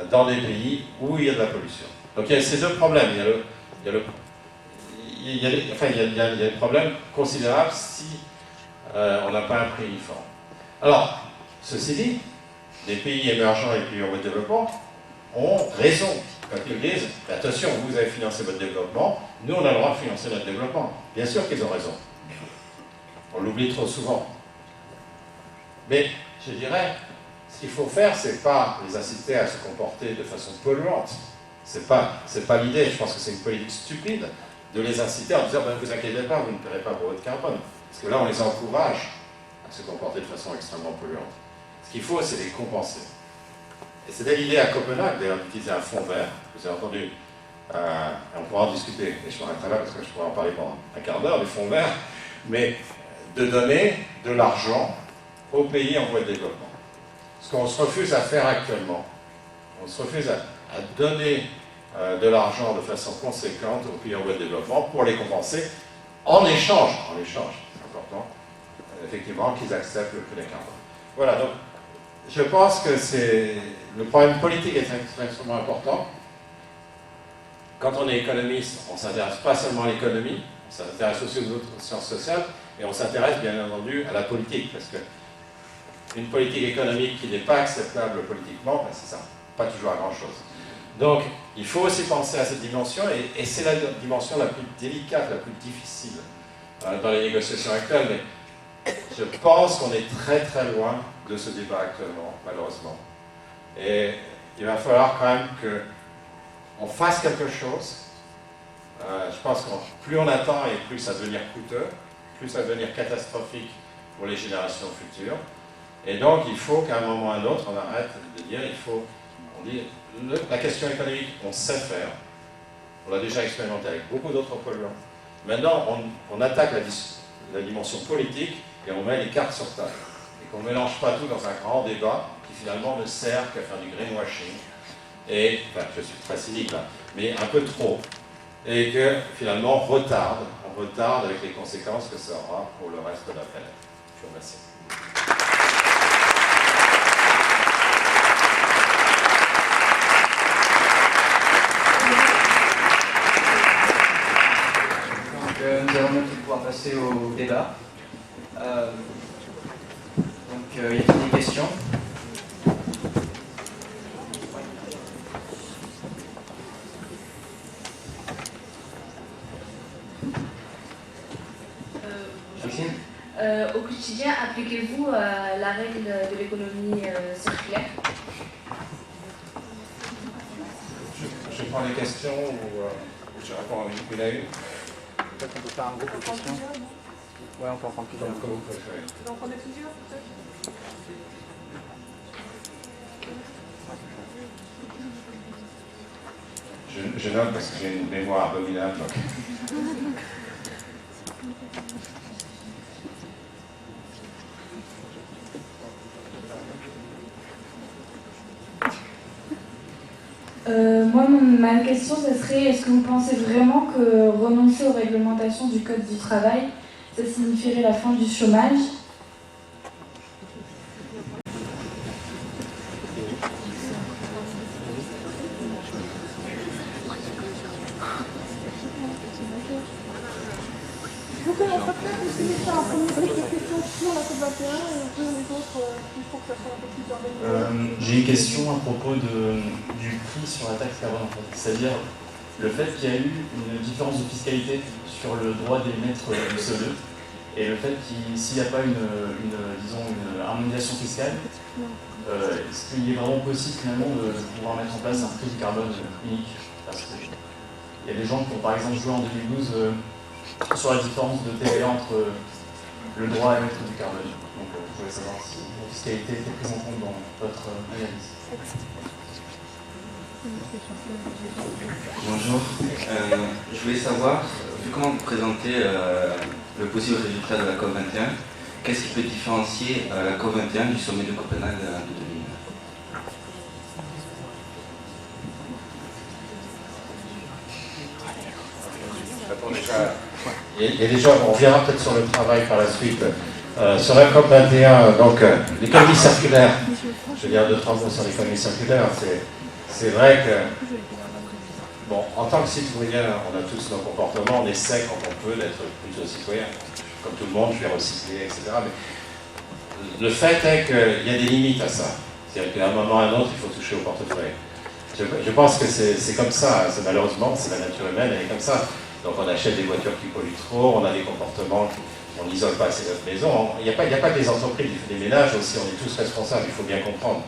dans des pays où il y a de la pollution. Donc il y a ces deux problèmes. Il y a des problèmes considérables si on n'a pas un prix uniforme. Alors, ceci dit, les pays émergents et les pays en voie de développement ont raison quand ils disent « Attention, vous avez financé votre développement, nous on a le droit de financer notre développement. » Bien sûr qu'ils ont raison. On l'oublie trop souvent. Mais, je dirais, ce qu'il faut faire, c'est pas les inciter à se comporter de façon polluante. C'est pas l'idée. Je pense que c'est une politique stupide de les inciter en disant « Vous inquiétez pas, vous ne paierez pas pour votre carbone. » Parce que là, on les encourage à se comporter de façon extrêmement polluante. Ce qu'il faut, c'est les compenser. Et c'était l'idée à Copenhague, d'ailleurs, d'utiliser un fonds vert. Vous avez entendu, on pourra en discuter, et je m'arrêterai là parce que je pourrais en parler pendant un quart d'heure, du fonds vert, mais de donner de l'argent aux pays en voie de développement. Ce qu'on se refuse à faire actuellement, on se refuse à donner de l'argent de façon conséquente aux pays en voie de développement pour les compenser en échange, c'est important, effectivement, qu'ils acceptent le prix des carbone. Voilà, donc je pense que le problème politique est extrêmement important. Quand on est économiste, on ne s'intéresse pas seulement à l'économie, on s'intéresse aussi aux autres sciences sociales, et on s'intéresse bien entendu à la politique, parce qu'une politique économique qui n'est pas acceptable politiquement, ben ça ne sert pas toujours à grand-chose. Donc, il faut aussi penser à cette dimension, et c'est la dimension la plus délicate, la plus difficile dans les négociations actuelles, mais je pense qu'on est très très loin de ce débat actuellement, malheureusement. Et il va falloir quand même qu'on fasse quelque chose. Je pense que plus on attend et plus ça va devenir coûteux, plus ça va devenir catastrophique pour les générations futures. Et donc il faut qu'à un moment ou à un autre, on arrête de dire, la question économique, on sait faire. On l'a déjà expérimenté avec beaucoup d'autres polluants. Maintenant, on attaque la dimension politique et on met les cartes sur table. Et qu'on ne mélange pas tout dans un grand débat qui finalement ne sert qu'à faire du greenwashing. Et, enfin, je suis très cynique là, mais un peu trop. Et que finalement on retarde avec les conséquences que ça aura pour le reste de la planète. Je vous remercie.
Nous allons maintenant pouvoir passer au débat. Y a-t-il des questions?
Au quotidien, appliquez-vous la règle de l'économie circulaire?
Je prends les questions ou je réponds une à une.
Peut-être qu'on peut faire un groupe de questions. Ouais, on peut en prendre plusieurs.
Comme vous préférez.
Vous en prenez plusieurs, peut-être?
Je note parce que j'ai une mémoire abominable. Donc.
Moi, ma question, ce serait, est-ce que vous pensez vraiment que renoncer aux réglementations du Code du travail, ça signifierait la fin du chômage?
Je vous commence après, essayez de faire un premier bloc de questions sur la COP21 et un peu les autres, juste pour que ça soit un peu plus organisé.
J'ai une question à propos du prix sur la taxe carbone, en fait. C'est-à-dire le fait qu'il y a eu une différence de fiscalité sur le droit d'émettre du CO2 et le fait qu'il s'il n'y a pas une harmonisation fiscale, est-ce qu'il est vraiment possible finalement de pouvoir mettre en place un prix du carbone unique? Parce qu'il y a des gens qui ont par exemple joué en 2012 sur la différence de TVA entre le droit à émettre du carbone. Donc je voulais savoir si la fiscalité était prise en compte dans votre analyse.
Bonjour, je voulais savoir, vu comment vous présentez le possible résultat de la COP21, qu'est-ce qui peut différencier la COP21 du sommet de Copenhague de 2009?
Il y a déjà, on reviendra peut-être sur le travail par la suite. Sur la COP21, donc l'économie circulaire, je vais dire 2-3 mots sur l'économie circulaire, c'est vrai que, bon, en tant que citoyen, on a tous nos comportements, on essaie quand on peut d'être plutôt citoyen. Comme tout le monde, je vais recycler, etc. Mais le fait est qu'il y a des limites à ça. C'est-à-dire qu'à un moment ou à un autre, il faut toucher au portefeuille. Je pense que c'est comme ça, malheureusement, c'est la nature humaine, elle est comme ça. Donc on achète des voitures qui polluent trop, on a des comportements, on n'isole pas assez notre maison. Il n'y a pas que les entreprises, les ménages aussi, on est tous responsables, il faut bien comprendre.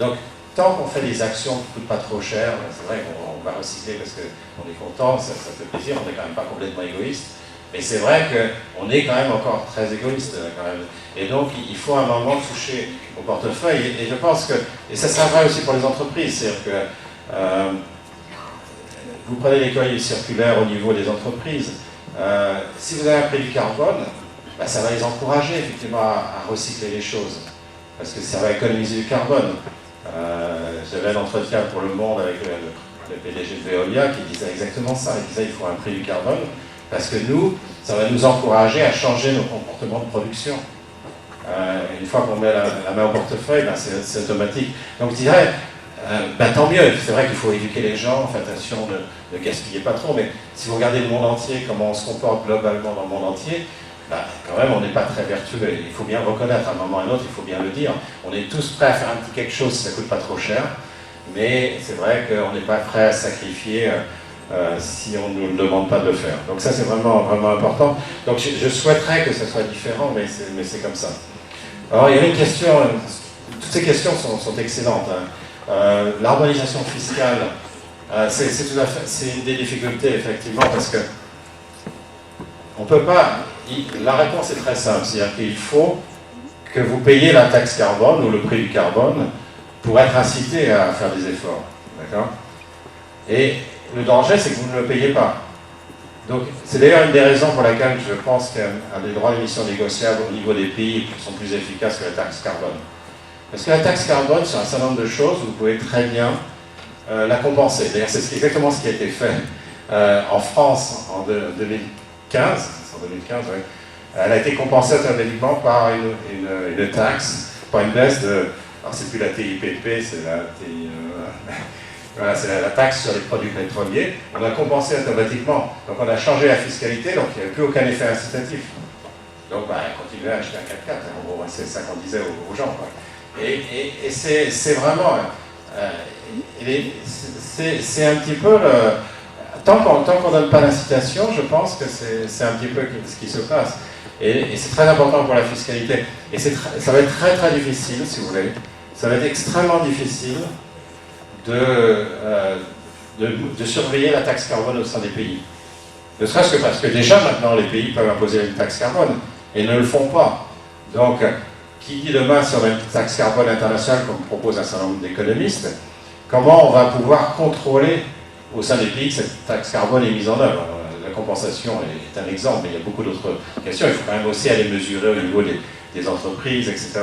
Donc tant qu'on fait des actions qui ne coûtent pas trop cher, c'est vrai qu'on va recycler parce qu'on est content, ça fait plaisir, on n'est quand même pas complètement égoïste. Mais c'est vrai qu'on est quand même encore très égoïste quand même. Et donc il faut à un moment toucher au portefeuille. Et je pense que, et ça sera vrai aussi pour les entreprises, c'est-à-dire que vous prenez l'économie circulaire au niveau des entreprises, si vous avez un prix du carbone, bah, ça va les encourager effectivement à recycler les choses, parce que ça va économiser du carbone. J'avais un entretien pour Le Monde avec le PDG de Veolia qui disait exactement ça, il disait qu'il faut un prix du carbone, parce que nous, ça va nous encourager à changer nos comportements de production. Une fois qu'on met la main au portefeuille, ben c'est automatique. Donc je dirais, tant mieux, c'est vrai qu'il faut éduquer les gens, faire attention de ne gaspiller pas trop, mais si vous regardez le monde entier, comment on se comporte globalement dans le monde entier, quand même on n'est pas très vertueux, il faut bien le reconnaître à un moment ou à un autre, il faut bien le dire. On est tous prêts à faire un petit quelque chose si ça ne coûte pas trop cher, mais c'est vrai qu'on n'est pas prêt à sacrifier si on ne nous le demande pas de le faire. Donc ça c'est vraiment, vraiment important. Donc je souhaiterais que ça soit différent, mais c'est comme ça. Alors il y avait une question, toutes ces questions sont excellentes. L'harmonisation fiscale, c'est une des difficultés effectivement, parce que on peut pas, la réponse est très simple, c'est-à-dire qu'il faut que vous payiez la taxe carbone ou le prix du carbone pour être incité à faire des efforts. D'accord ? Et le danger, c'est que vous ne le payez pas. Donc, c'est d'ailleurs une des raisons pour laquelle je pense qu'un des droits d'émission négociables au niveau des pays sont plus efficaces que la taxe carbone. Parce que la taxe carbone, sur un certain nombre de choses, vous pouvez très bien la compenser. D'ailleurs, c'est exactement ce qui a été fait en France en 2015. Oui. Elle a été compensée automatiquement par une taxe, par une baisse de... Alors, c'est plus la TIPP, c'est la voilà, c'est la taxe sur les produits pétroliers. On a compensé automatiquement. Donc, on a changé la fiscalité, donc il n'y avait plus aucun effet incitatif. Donc, continuez à acheter un 4x4. En gros, c'est ça qu'on disait aux gens. Quoi. Et c'est vraiment... c'est un petit peu... Tant qu'on ne donne pas l'incitation, je pense que c'est un petit peu ce qui se passe. Et c'est très important pour la fiscalité. Et ça va être très très difficile, si vous voulez. Ça va être extrêmement difficile de surveiller la taxe carbone au sein des pays. Ne serait-ce que parce que déjà maintenant les pays peuvent imposer une taxe carbone et ne le font pas. Donc, qui dit demain si on a une taxe carbone internationale comme propose un certain nombre d'économistes, comment on va pouvoir contrôler au sein des pays que cette taxe carbone est mise en œuvre? La compensation est un exemple, mais il y a beaucoup d'autres questions. Il faut quand même aussi aller mesurer au niveau des entreprises, etc.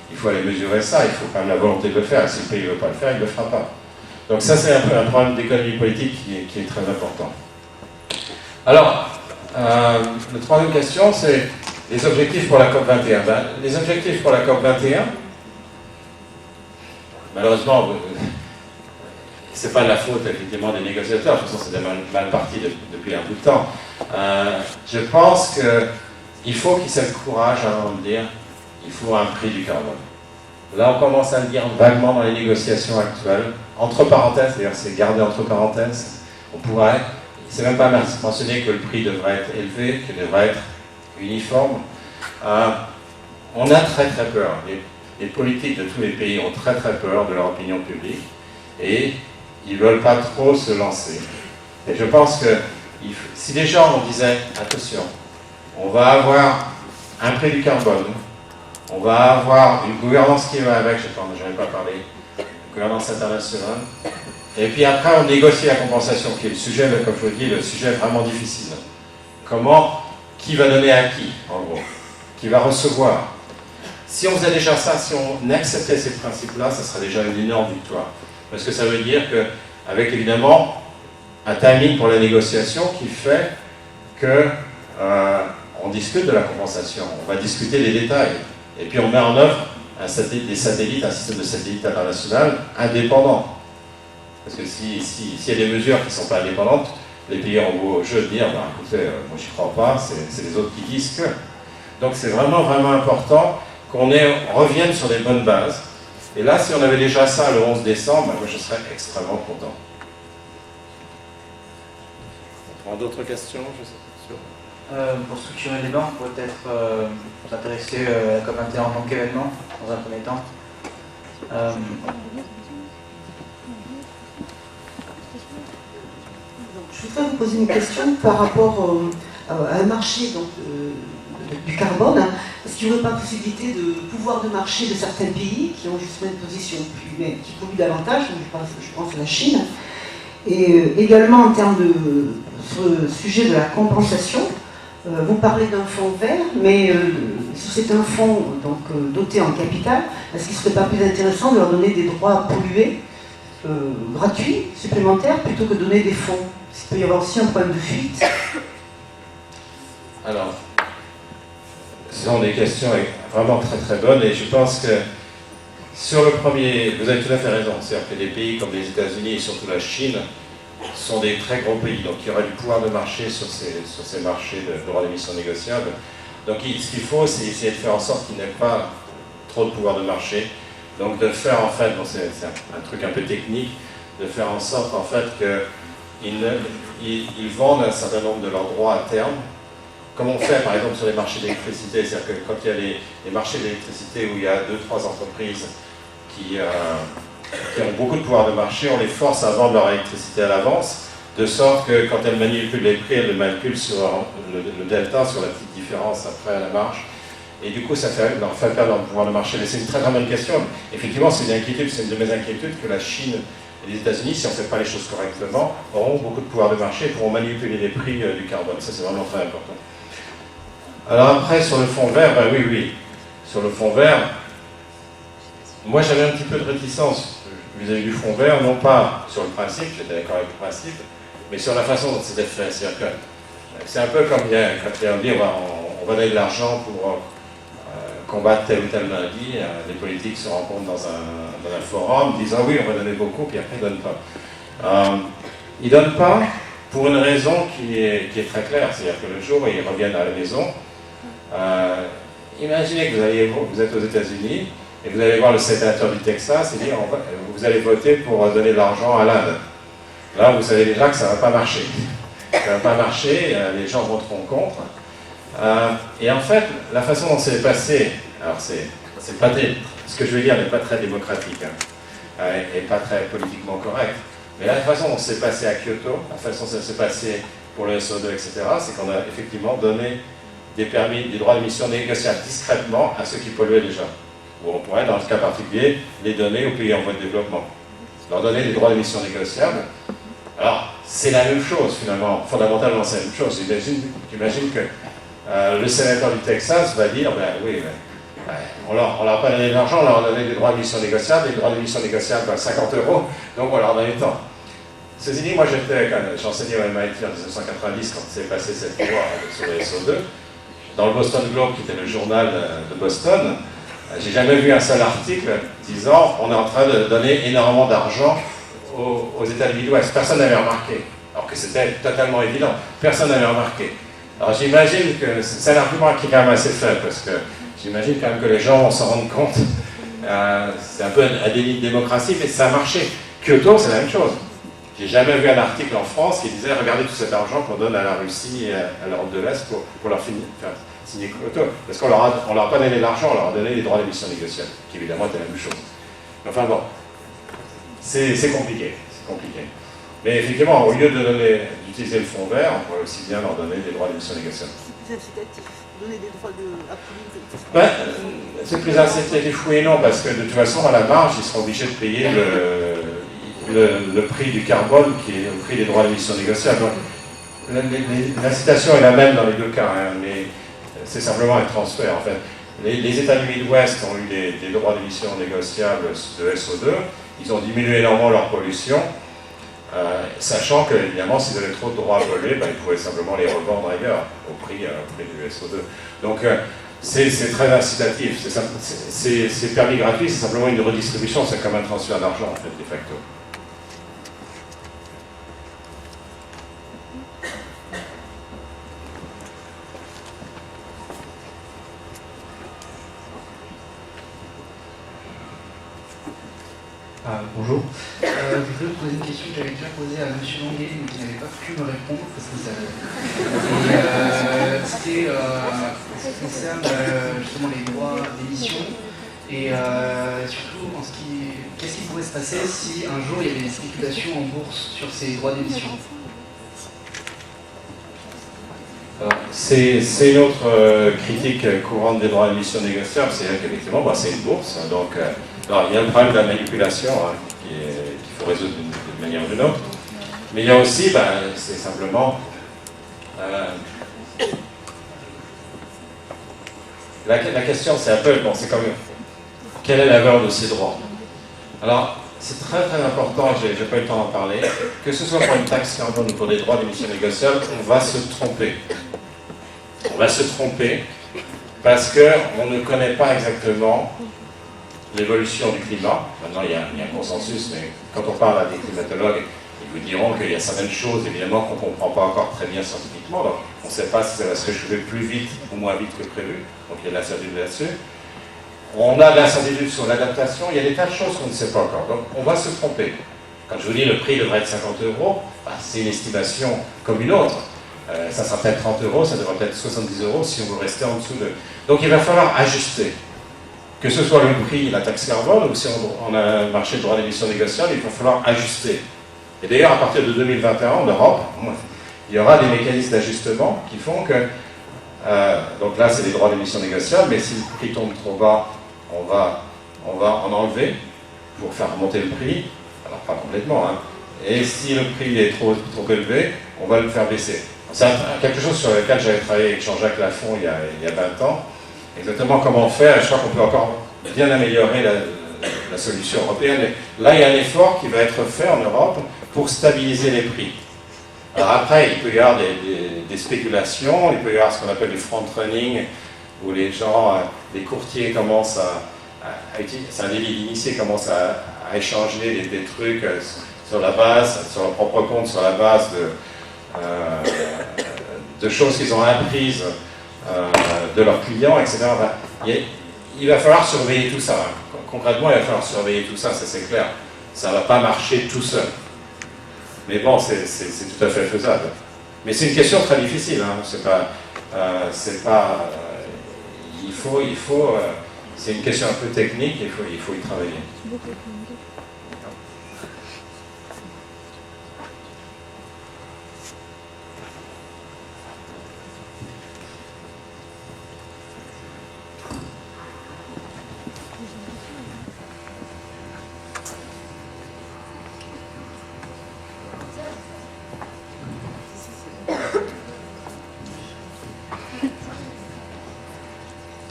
Il faut aller mesurer ça, il faut quand même la volonté de le faire. Si le pays ne veut pas le faire, il ne le fera pas. Donc ça, c'est un peu un problème d'économie politique qui est très important. Alors, la troisième question, c'est les objectifs pour la COP21. Les objectifs pour la COP21, malheureusement, c'est pas de la faute effectivement des négociateurs, de toute façon c'est mal parti depuis un bout de temps. Je pense qu'il faut qu'ils aient le courage avant de dire il faut un prix du carbone. Là on commence à le dire vaguement dans les négociations actuelles, entre parenthèses, d'ailleurs c'est gardé entre parenthèses, on pourrait, c'est même pas mentionné que le prix devrait être élevé, qu'il devrait être uniforme. On a très très peur, les politiques de tous les pays ont très très peur de leur opinion publique et ils ne veulent pas trop se lancer. Et je pense que si déjà on disait, attention, on va avoir un prix du carbone, on va avoir une gouvernance qui va avec, je n'avais pas parlé, une gouvernance internationale, et puis après on négocie la compensation, qui est le sujet, comme je vous dis, le sujet vraiment difficile. Qui va donner à qui, en gros? Qui va recevoir? Si on faisait déjà ça, si on acceptait ces principes-là, ça serait déjà une énorme victoire. Parce que ça veut dire qu'avec évidemment un timing pour la négociation qui fait qu'on discute de la compensation, on va discuter des détails, et puis on met en œuvre un système de satellites international indépendant. Parce que s'il y a des mesures qui ne sont pas indépendantes, les pays en gros au jeu de dire, écoutez, moi je n'y crois pas, c'est les autres qui disent que. Donc c'est vraiment vraiment important qu'on revienne sur des bonnes bases. Et là, si on avait déjà ça le 11 décembre, moi je serais extrêmement content. On prend d'autres questions, je sais pas.
Pour structurer les débats, on pourrait peut-être s'intéresser à la COP21 en tant qu'événement, dans un premier temps.
Je voudrais vous poser une question par rapport à un marché du carbone. Est-ce qu'il n'y aurait pas possibilité de pouvoir de marché de certains pays qui ont justement une position qui polluent davantage, je pense à la Chine, et également en termes sur le sujet de la compensation, vous parlez d'un fonds vert, mais si c'est un fonds doté en capital, est-ce qu'il ne serait pas plus intéressant de leur donner des droits à polluer gratuits, supplémentaires, plutôt que de donner des fonds? Parce qu'il peut y avoir aussi un problème de fuite.
Alors, ce sont des questions vraiment très très bonnes et je pense que sur le premier, vous avez tout à fait raison, c'est-à-dire que des pays comme les États-Unis et surtout la Chine sont des très gros pays, donc il y aura du pouvoir de marché sur ces marchés de droits d'émission négociables. Donc ce qu'il faut, c'est essayer de faire en sorte qu'il n'y ait pas trop de pouvoir de marché, donc de faire en fait, c'est un truc un peu technique, de faire en sorte en fait que ils vendent un certain nombre de leurs droits à terme, comme on fait par exemple sur les marchés d'électricité. C'est-à-dire que quand il y a les marchés d'électricité où il y a 2-3 entreprises qui ont beaucoup de pouvoir de marché, on les force à vendre leur électricité à l'avance, de sorte que quand elles manipulent les prix, elles le manipulent sur le delta, sur la petite différence après à la marge. Et du coup, ça leur fait perdre leur pouvoir de marché. Mais c'est une très très bonne question. Effectivement, c'est une inquiétude, c'est une de mes inquiétudes que la Chine et les États-Unis, si on ne fait pas les choses correctement, auront beaucoup de pouvoir de marché et pourront manipuler les prix du carbone. Ça, c'est vraiment très important. Alors après, sur le fonds vert, ben oui. Sur le fonds vert, moi j'avais un petit peu de réticence vis-à-vis du fonds vert, non pas sur le principe, j'étais d'accord avec le principe, mais sur la façon dont c'était fait. C'est-à-dire que c'est un peu comme quand on dit on va donner de l'argent pour combattre telle ou telle maladie, les politiques se rencontrent dans un forum disant oui, on va donner beaucoup, puis après ils ne donnent pas. Ils ne donnent pas pour une raison qui est très claire, c'est-à-dire que le jour où ils reviennent à la maison, imaginez que vous êtes aux États-Unis et vous allez voir le sénateur du Texas et dire vous allez voter pour donner de l'argent à l'Inde. Là, vous savez déjà que ça ne va pas marcher. Ça ne va pas marcher, les gens voteront contre. Et en fait, la façon dont c'est passé, alors c'est pas ce que je veux dire n'est pas très démocratique et pas très politiquement correct, mais la façon dont c'est passé à Kyoto, la façon dont ça s'est passé pour le SO2, etc., c'est qu'on a effectivement donné des permis, des droits d'émission négociables discrètement à ceux qui polluaient déjà. Ou on pourrait, dans ce cas particulier, les donner aux pays en voie de développement. Leur donner des droits d'émission négociables. Alors, c'est la même chose finalement, fondamentalement c'est la même chose. J'imagine que le sénateur du Texas va dire, ben oui, on leur a pas donné de l'argent, on leur a donné des droits d'émission négociables, des droits d'émission négociables à 50 €, donc on leur donne le temps. Ceci dit, moi j'enseignais au MIT en 1990 quand s'est passé cette loi sur le SO2, dans le Boston Globe, qui était le journal de Boston, j'ai jamais vu un seul article disant on est en train de donner énormément d'argent aux États du Midwest. Personne n'avait remarqué, alors que c'était totalement évident. Personne n'avait remarqué. Alors j'imagine que c'est un argument qui est quand même assez faible, parce que j'imagine quand même que les gens vont s'en rendre compte. C'est un peu un déni de démocratie, mais ça a marché. Kyoto, c'est la même chose. J'ai jamais vu un article en France qui disait regardez tout cet argent qu'on donne à la Russie et à l'Europe de l'Est pour leur faire signer Kyoto. Parce qu'on leur a pas donné de l'argent, on leur a donné des droits d'émission négociables, qui évidemment étaient la même chose. Enfin bon, c'est compliqué, c'est compliqué. Mais effectivement, au lieu d'utiliser le fonds vert, on pourrait aussi bien leur donner des droits d'émission négociables.
C'est incitatif, donner des droits de
c'est plus incitatif, oui et non, parce que de toute façon, à la marge, ils seront obligés de payer le prix du carbone, qui est le prix des droits d'émission négociables. Donc, l'incitation est la même dans les deux cas, hein, mais c'est simplement un transfert. En fait, les États du Midwest ont eu des droits d'émission négociables de SO2, ils ont diminué énormément leur pollution, sachant que, évidemment, s'ils avaient trop de droits à polluer, ils pouvaient simplement les revendre ailleurs, au prix du SO2. Donc, c'est très incitatif, c'est permis gratuit, c'est simplement une redistribution, c'est comme un transfert d'argent, en fait, de facto.
Bonjour. Je voulais poser une question que j'avais déjà posée à M. Longuet, mais qui n'avait pas pu me répondre, parce que ça... C'était ce qui concerne justement les droits d'émission, et surtout qu'est-ce qui pourrait se passer si un jour il y avait des spéculations en bourse sur ces droits d'émission.
C'est une autre critique courante des droits d'émission négociables, c'est qu'effectivement, c'est une bourse, donc alors, il y a un problème de la manipulation qu'il faut résoudre d'une manière ou d'une autre, mais il y a aussi, c'est simplement la question, c'est un peu, c'est comme quelle est la valeur de ces droits. Alors, c'est très très important, je n'ai pas eu le temps d'en parler, que ce soit pour une taxe carbone ou pour des droits d'émission négociables, on va se tromper. On va se tromper parce qu'on ne connaît pas exactement l'évolution du climat. Maintenant, il y a un consensus, mais quand on parle à des climatologues, ils vous diront qu'il y a certaines choses, évidemment, qu'on ne comprend pas encore très bien scientifiquement. Donc, on ne sait pas si ça va se réchauffer plus vite ou moins vite que prévu. Donc, il y a de l'incertitude là-dessus. On a de l'incertitude sur l'adaptation. Il y a des tas de choses qu'on ne sait pas encore. Donc, on va se tromper. Quand je vous dis le prix devrait être 50 €, bah, c'est une estimation comme une autre. Ça sera peut-être 30 €, ça devrait peut-être 70 € si on veut rester en dessous de... Donc il va falloir ajuster. Que ce soit le prix, la taxe carbone, ou si on a un marché de droit d'émission négociable, il va falloir ajuster. Et d'ailleurs, à partir de 2021, en Europe, il y aura des mécanismes d'ajustement qui font que... donc là, c'est des droits d'émission négociables, mais si le prix tombe trop bas, on va en enlever pour faire remonter le prix. Alors, pas complètement, hein. Et si le prix est trop élevé, on va le faire baisser. C'est quelque chose sur lequel j'avais travaillé avec Jean-Jacques Lafont il y a 20 ans. Exactement comment faire, et je crois qu'on peut encore bien améliorer la solution européenne. Mais là, il y a un effort qui va être fait en Europe pour stabiliser les prix. Alors après, il peut y avoir des spéculations, il peut y avoir ce qu'on appelle du front-running, où les gens, les courtiers commencent c'est un délit d'initié, commencent à échanger des trucs sur la base, sur leur propre compte, sur la base de choses qu'ils ont apprises de leurs clients, etc. Il va falloir surveiller tout ça. Concrètement, il va falloir surveiller tout ça, ça c'est clair. Ça ne va pas marcher tout seul. Mais bon, c'est tout à fait faisable. Mais c'est une question très difficile. Hein. C'est une question un peu technique, il faut y travailler.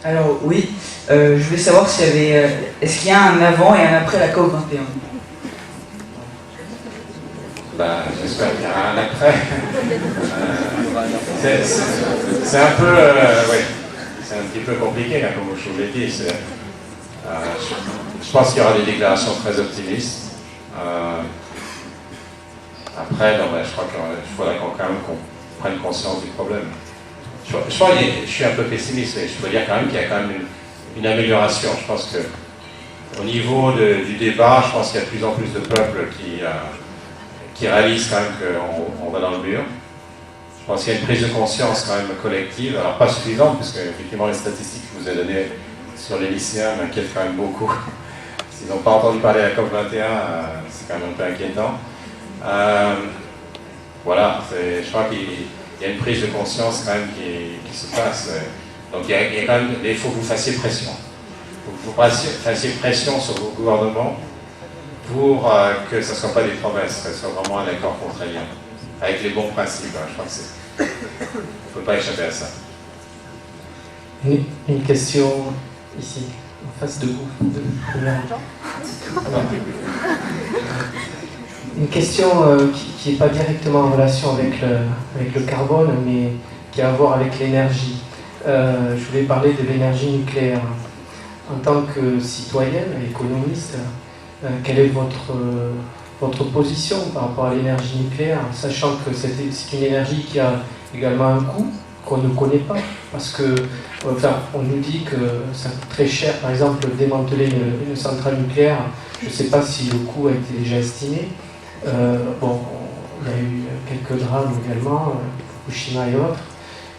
Alors oui, je voulais savoir s'il y avait, est-ce qu'il y a un avant et un après la COP 21 ?
Ben, j'espère qu'il y a un après. C'est un peu, oui, c'est un petit peu compliqué, hein, comme je vous l'ai dit. Je pense qu'il y aura des déclarations très optimistes. Après, non, ben, je crois qu'il faudrait quand même qu'on prenne conscience du problème. Je suis un peu pessimiste, mais je peux dire quand même qu'il y a quand même une amélioration. Je pense qu'au niveau du débat, je pense qu'il y a de plus en plus de peuples qui réalisent quand même qu'on va dans le mur. Je pense qu'il y a une prise de conscience quand même collective, alors pas suffisante, puisque effectivement les statistiques que je vous ai données sur les lycéens m'inquiètent quand même beaucoup. S'ils n'ont pas entendu parler de la COP21, c'est quand même un peu inquiétant. Voilà, je crois qu'il y a une prise de conscience quand même qui se passe. Donc il y a quand même, il faut que vous fassiez pression. Il faut que vous fassiez pression sur vos gouvernements pour que ce ne soit pas des promesses, que ce soit vraiment un accord contraignant, avec les bons principes. Hein. Je crois que il ne faut pas échapper à ça.
Une question ici, en face de vous. Une question qui n'est pas directement en relation avec le carbone, mais qui a à voir avec l'énergie. Je voulais parler de l'énergie nucléaire. En tant que citoyenne, économiste, quelle est votre position par rapport à l'énergie nucléaire, sachant que c'est une énergie qui a également un coût qu'on ne connaît pas, parce que on nous dit que ça coûte très cher, par exemple, démanteler une centrale nucléaire. Je ne sais pas si le coût a été déjà estimé. Bon, il y a eu quelques drames également, Fukushima et autres.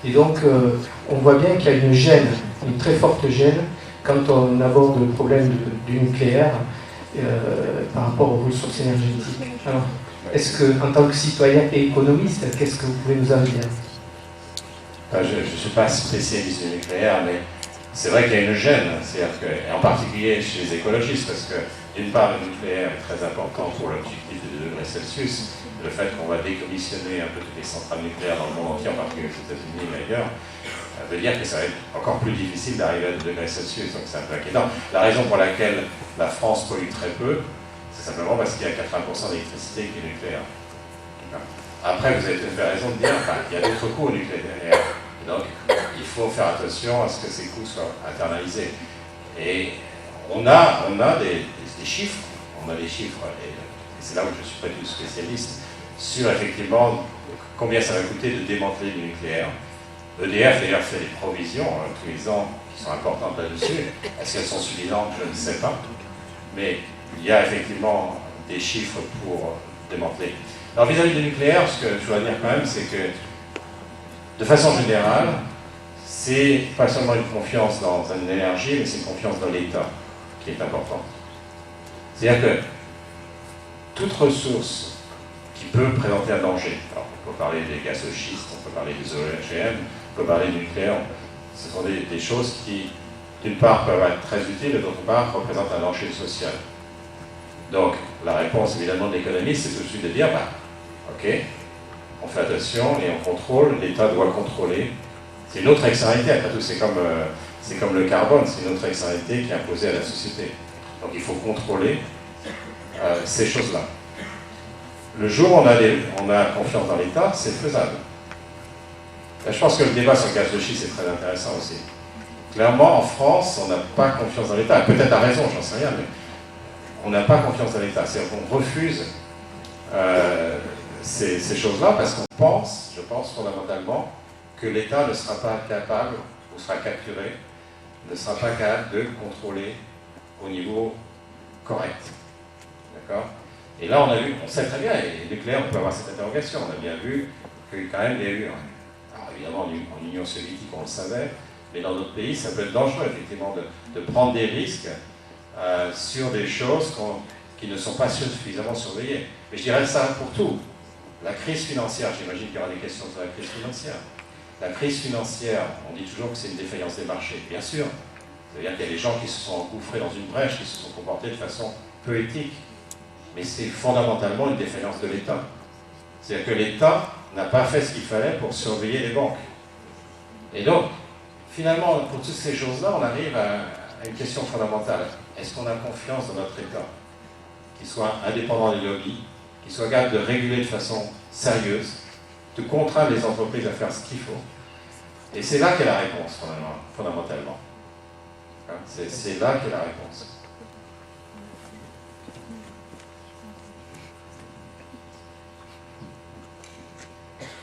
Et donc, on voit bien qu'il y a une gêne, une très forte gêne, quand on aborde le problème du nucléaire par rapport aux ressources énergétiques. Alors, est-ce que, en tant que citoyen et économiste, qu'est-ce que vous pouvez nous en dire ?
Je ne suis pas spécialiste du nucléaire, mais c'est vrai qu'il y a une gêne, c'est-à-dire que, et en particulier chez les écologistes, parce que d'une part, le nucléaire est très important pour l'objectif de 2 degrés Celsius. Le fait qu'on va décommissionner un peu toutes les centrales nucléaires dans le monde entier, en particulier aux États-Unis et ailleurs, veut dire que ça va être encore plus difficile d'arriver à 2 degrés Celsius, donc c'est un peu inquiétant. La raison pour laquelle la France pollue très peu, c'est simplement parce qu'il y a 80% d'électricité qui est nucléaire. Après, vous avez tout à fait raison de dire qu'il y a d'autres coûts au nucléaire. Donc, il faut faire attention à ce que ces coûts soient internalisés. Et on a des chiffres, et c'est là où je ne suis pas du tout spécialiste, sur effectivement combien ça va coûter de démanteler du nucléaire. EDF d'ailleurs fait des provisions tous les ans qui sont importantes là-dessus. Est-ce qu'elles sont suffisantes? Je ne sais pas. Mais il y a effectivement des chiffres pour démanteler. Alors vis-à-vis du nucléaire, ce que je dois dire quand même, c'est que de façon générale, c'est pas seulement une confiance dans une énergie, mais c'est une confiance dans l'État qui est importante. C'est-à-dire que toute ressource qui peut présenter un danger, alors on peut parler des gaz de schiste, on peut parler des OGM, on peut parler du nucléaire, ce sont des choses qui, d'une part, peuvent être très utiles et d'autre part, représentent un danger social. Donc, la réponse évidemment de l'économiste, c'est tout de suite de dire, ok, on fait attention et on contrôle, l'État doit contrôler. C'est une autre externalité, après tout, c'est comme le carbone, c'est une autre externalité qui est imposée à la société. Donc il faut contrôler ces choses-là. Le jour où on a confiance dans l'État, c'est faisable. Et je pense que le débat sur le gaz de schiste est très intéressant aussi. Clairement, en France, on n'a pas confiance dans l'État. Peut-être à raison, j'en sais rien, mais on n'a pas confiance dans l'État. C'est-à-dire qu'on refuse ces choses-là parce qu'on pense, je pense fondamentalement, que l'État ne sera pas capable, ou sera capturé, ne sera pas capable de contrôler au niveau correct. D'accord ? Et là, on sait très bien, et le nucléaire, on peut avoir cette interrogation, on a bien vu que quand même il y a eu, alors évidemment en Union soviétique, on le savait, mais dans d'autres pays, ça peut être dangereux, effectivement, de prendre des risques sur des choses qui ne sont pas suffisamment surveillées. Mais je dirais ça pour tout. La crise financière, j'imagine qu'il y aura des questions sur la crise financière. La crise financière, on dit toujours que c'est une défaillance des marchés. Bien sûr, c'est-à-dire qu'il y a des gens qui se sont engouffrés dans une brèche, qui se sont comportés de façon peu éthique. Mais c'est fondamentalement une défaillance de l'État. C'est-à-dire que l'État n'a pas fait ce qu'il fallait pour surveiller les banques. Et donc, finalement, pour toutes ces choses-là, on arrive à une question fondamentale. Est-ce qu'on a confiance dans notre État, qu'il soit indépendant des lobbies, qu'il soit capable de réguler de façon sérieuse, de contraindre les entreprises à faire ce qu'il faut? Et c'est là qu'est la réponse, fondamentalement. C'est là qu'est la réponse.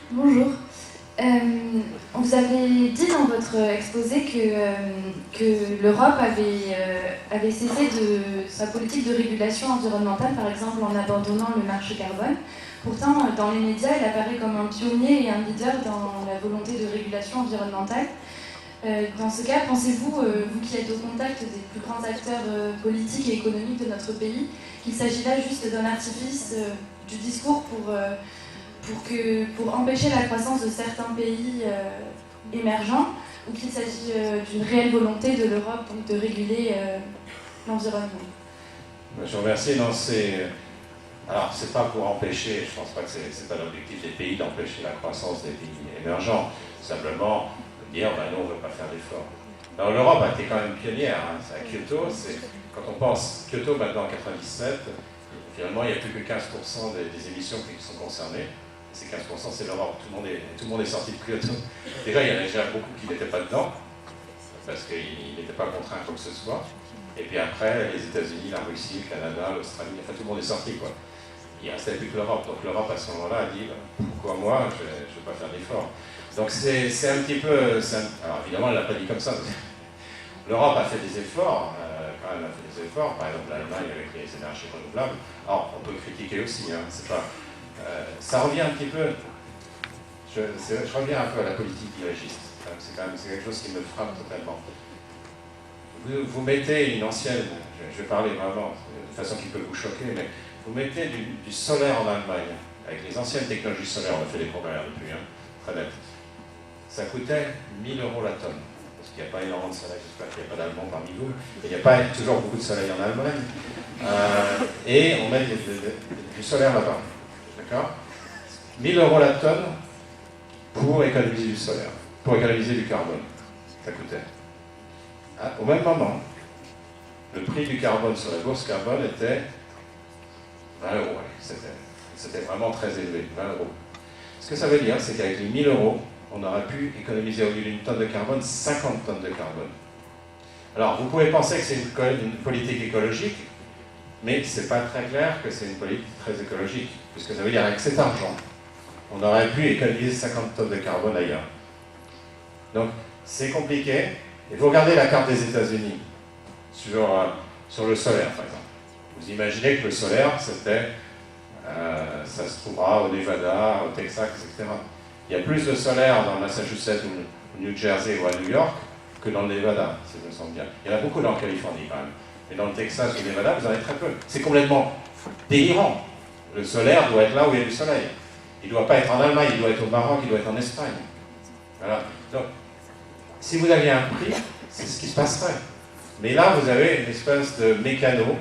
Bonjour. Vous avez dit dans votre exposé que l'Europe avait cessé de sa politique de régulation environnementale, par exemple en abandonnant le marché carbone. Pourtant, dans les médias, elle apparaît comme un pionnier et un leader dans la volonté de régulation environnementale. Dans ce cas, pensez-vous, vous qui êtes au contact des plus grands acteurs politiques et économiques de notre pays, qu'il s'agit là juste d'un artifice du discours pour empêcher la croissance de certains pays émergents, ou qu'il s'agit d'une réelle volonté de l'Europe de réguler l'environnement?
Je vous remercie. Non, alors, c'est pas pour empêcher, je pense pas que c'est pas l'objectif des pays d'empêcher la croissance des pays émergents. Simplement dire, nous, on ne veut pas faire d'efforts. Alors, l'Europe a été quand même pionnière. À Kyoto, quand on pense Kyoto maintenant en 97, finalement, il n'y a plus que 15% des émissions qui sont concernées. Ces 15%, c'est l'Europe. Tout le monde est sorti de Kyoto. Déjà, il y en a déjà beaucoup qui n'étaient pas dedans, parce qu'ils n'étaient pas contraints quoi que ce soit. Et puis après, les États-Unis, la Russie, le Canada, l'Australie, enfin tout le monde est sorti, quoi. Il ne restait plus que l'Europe. Donc l'Europe, à ce moment-là, a dit, pourquoi moi, je ne vais pas faire d'efforts. Donc c'est un petit peu... Alors évidemment, elle ne l'a pas dit comme ça. L'Europe a fait des efforts, quand même a fait des efforts, par exemple l'Allemagne avec les énergies renouvelables. Alors on peut critiquer aussi, c'est pas... ça revient un petit peu... Je reviens un peu à la politique dirigiste. C'est quelque chose qui me frappe totalement. Vous mettez une ancienne, je vais parler vraiment de façon qui peut vous choquer, mais vous mettez du solaire en Allemagne, avec les anciennes technologies solaires, on a fait des progrès depuis, très net. Ça coûtait 1 000 € la tonne, parce qu'il n'y a pas énormément de soleil, j'espère qu'il n'y a pas d'Allemands parmi vous, il n'y a pas toujours beaucoup de soleil en Allemagne, et on met du solaire là-bas, d'accord? 1 000 € la tonne pour économiser du solaire, pour économiser du carbone, ça coûtait. Au même moment, le prix du carbone sur la bourse carbone était 20 €. C'était vraiment très élevé, 20 €. Ce que ça veut dire, c'est qu'avec les 1 000 €, on aurait pu économiser au lieu d'une tonne de carbone, 50 tonnes de carbone. Alors, vous pouvez penser que c'est une politique écologique, mais ce n'est pas très clair que c'est une politique très écologique, puisque ça veut dire qu'avec cet argent, on aurait pu économiser 50 tonnes de carbone ailleurs. Donc, c'est compliqué. Et vous regardez la carte des États-Unis sur le solaire, par exemple. Vous imaginez que le solaire, ça se trouvera au Nevada, au Texas, etc. Il y a plus de solaire dans le Massachusetts ou New Jersey ou à New York que dans le Nevada, si je me sens bien. Il y en a beaucoup dans la Californie quand même. Mais dans le Texas ou le Nevada, vous en avez très peu. C'est complètement délirant. Le solaire doit être là où il y a du soleil. Il ne doit pas être en Allemagne, il doit être au Maroc, il doit être en Espagne. Voilà. Donc, si vous aviez un prix, c'est ce qui se passerait. Mais là, vous avez une espèce de mécano.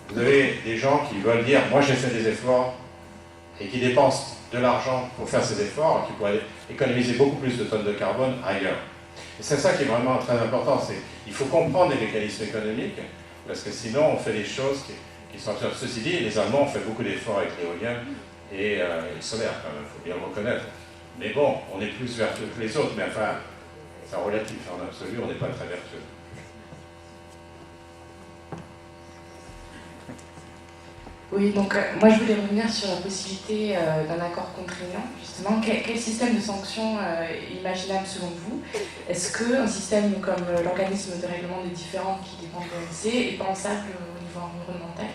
Vous avez des gens qui veulent dire, moi j'ai fait des efforts, et qui dépensent de l'argent pour faire ces efforts, qui pourraient économiser beaucoup plus de tonnes de carbone ailleurs. Et c'est ça qui est vraiment très important, c'est qu'il faut comprendre les mécanismes économiques, parce que sinon on fait des choses qui sont absurdes. Ceci dit, les Allemands ont fait beaucoup d'efforts avec l'éolien et le solaire, quand même, il faut bien le reconnaître. Mais bon, on est plus vertueux que les autres, mais enfin, c'est relatif, en absolu, on n'est pas très vertueux.
Oui, donc moi je voulais revenir sur la possibilité d'un accord contraignant, justement. Quel système de sanctions est imaginable selon vous? Est-ce qu'un système comme l'organisme de règlement des différends qui dépend de l'OMC est pensable au niveau environnemental?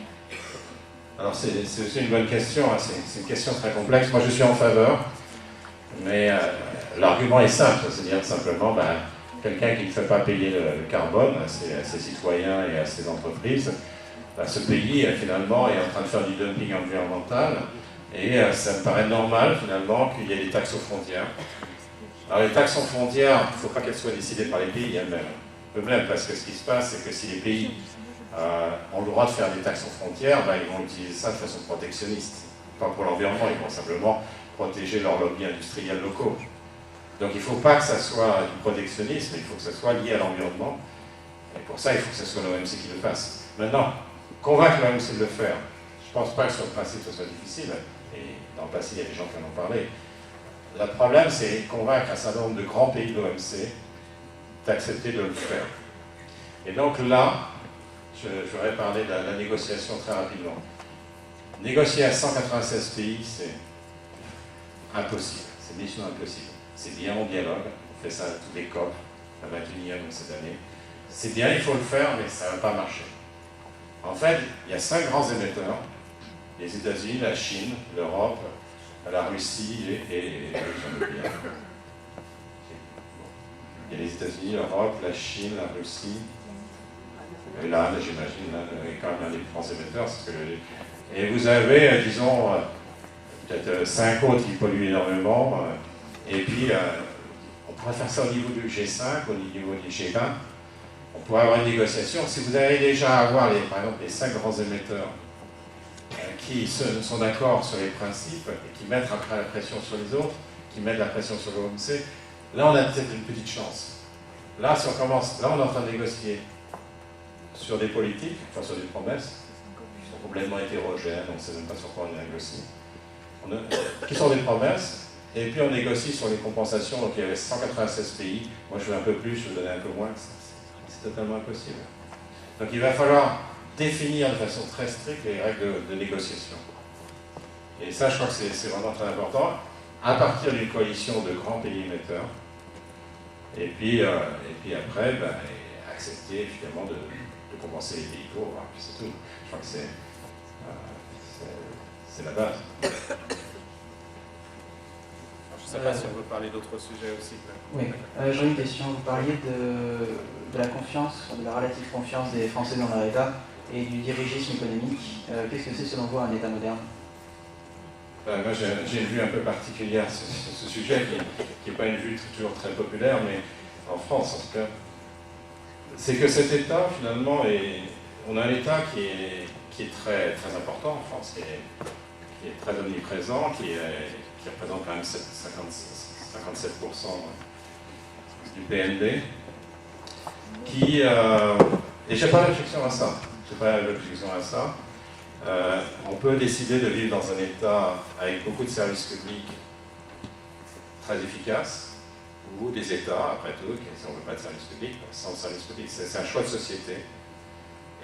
Alors c'est aussi une bonne question, hein. C'est une question très complexe. Moi je suis en faveur, mais l'argument est simple, c'est-à-dire simplement quelqu'un qui ne fait pas payer le carbone à ses citoyens et à ses entreprises, ce pays finalement est en train de faire du dumping environnemental et ça me paraît normal finalement qu'il y ait des taxes aux frontières. Alors les taxes aux frontières, il ne faut pas qu'elles soient décidées par les pays eux-mêmes, parce que ce qui se passe, c'est que si les pays ont le droit de faire des taxes aux frontières, ils vont utiliser ça de façon protectionniste. Pas pour l'environnement, ils vont simplement protéger leurs lobbies industriels locaux. Donc il ne faut pas que ça soit du protectionnisme, il faut que ça soit lié à l'environnement. Et pour ça, il faut que ce soit l'OMC qui le fasse. Maintenant, convaincre l'OMC de le faire, je ne pense pas que sur le principe ce soit difficile, et dans le passé il y a des gens qui en ont parlé. Le problème c'est convaincre un certain nombre de grands pays de l'OMC d'accepter de le faire. Et donc là, je voudrais parler de la négociation très rapidement. Négocier à 196 pays, c'est impossible, c'est mission impossible. C'est bien, on dialogue, on fait ça à tous les COP, la 21e cette année. C'est bien, il faut le faire, mais ça ne va pas marcher. En fait, il y a 5 grands émetteurs, les États-Unis, la Chine, l'Europe, la Russie et il y a les États-Unis, l'Europe, la Chine, la Russie, et l'Inde, j'imagine, l'Inde est quand même un des grands émetteurs. Et vous avez, disons, peut-être 5 autres qui polluent énormément, et puis on pourrait faire ça au niveau du G5, au niveau du G20. On pourrait avoir une négociation. Si vous avez déjà à avoir, par exemple, les 5 grands émetteurs qui sont d'accord sur les principes et qui mettent après la pression sur les autres, qui mettent la pression sur l'OMC, là on a peut-être une petite chance. Là, si on commence, là on est en train de négocier sur des politiques, enfin sur des promesses, qui sont complètement hétérogènes, on ne sait même pas sur quoi on négocie, qui sont des promesses, et puis on négocie sur les compensations. Donc il y avait 196 pays, moi je veux un peu plus, je veux donner un peu moins. C'est totalement impossible. Donc il va falloir définir de façon très stricte les règles de négociation. Et ça, je crois que c'est vraiment très important, à partir d'une coalition de grands pays émetteurs. Et puis après, accepter finalement de compenser les pays pauvres, puis c'est tout. Je crois que c'est la base.
Je ne sais pas si on veut parler d'autres sujets aussi. Oui, j'aurais une question. Vous parliez de la confiance, de la relative confiance des Français dans leur État et du dirigisme économique. Qu'est-ce que c'est selon vous un État moderne?
Moi j'ai une vue un peu particulière sur ce sujet, qui n'est pas une vue toujours très populaire, mais en France en tout cas. C'est que cet État finalement, on a un État qui est très, très important en France, qui est très omniprésent, qui représente quand même 57% du PNB, et je n'ai pas d'objection à ça. On peut décider de vivre dans un État avec beaucoup de services publics très efficaces, ou des États, après tout, si on ne veut pas de services publics, sans services publics. C'est un choix de société.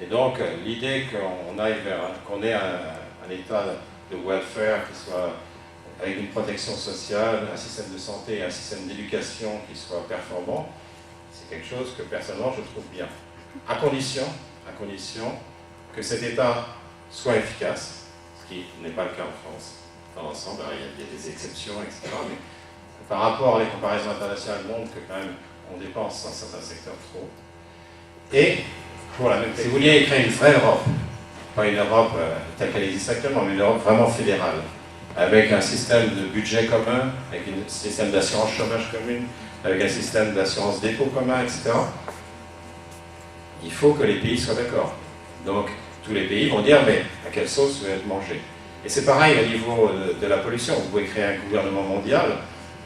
Et donc, l'idée qu'on ait un État de welfare qui soit avec une protection sociale, un système de santé et un système d'éducation qui soit performant, c'est quelque chose que personnellement je trouve bien. À condition que cet État soit efficace, ce qui n'est pas le cas en France. Dans l'ensemble, il y a des exceptions, etc. Mais par rapport à les comparaisons internationales montrent que quand même on dépense dans certains secteurs trop. Et pour la même, si vous vouliez créer une vraie Europe, pas une Europe telle qu'elle existe actuellement, mais une Europe vraiment fédérale, avec un système de budget commun, avec un système d'assurance chômage commune, avec un système d'assurance dépôt commun, etc., il faut que les pays soient d'accord. Donc, tous les pays vont dire, mais à quelle sauce vous êtes mangé? Et c'est pareil au niveau de la pollution. Vous pouvez créer un gouvernement mondial,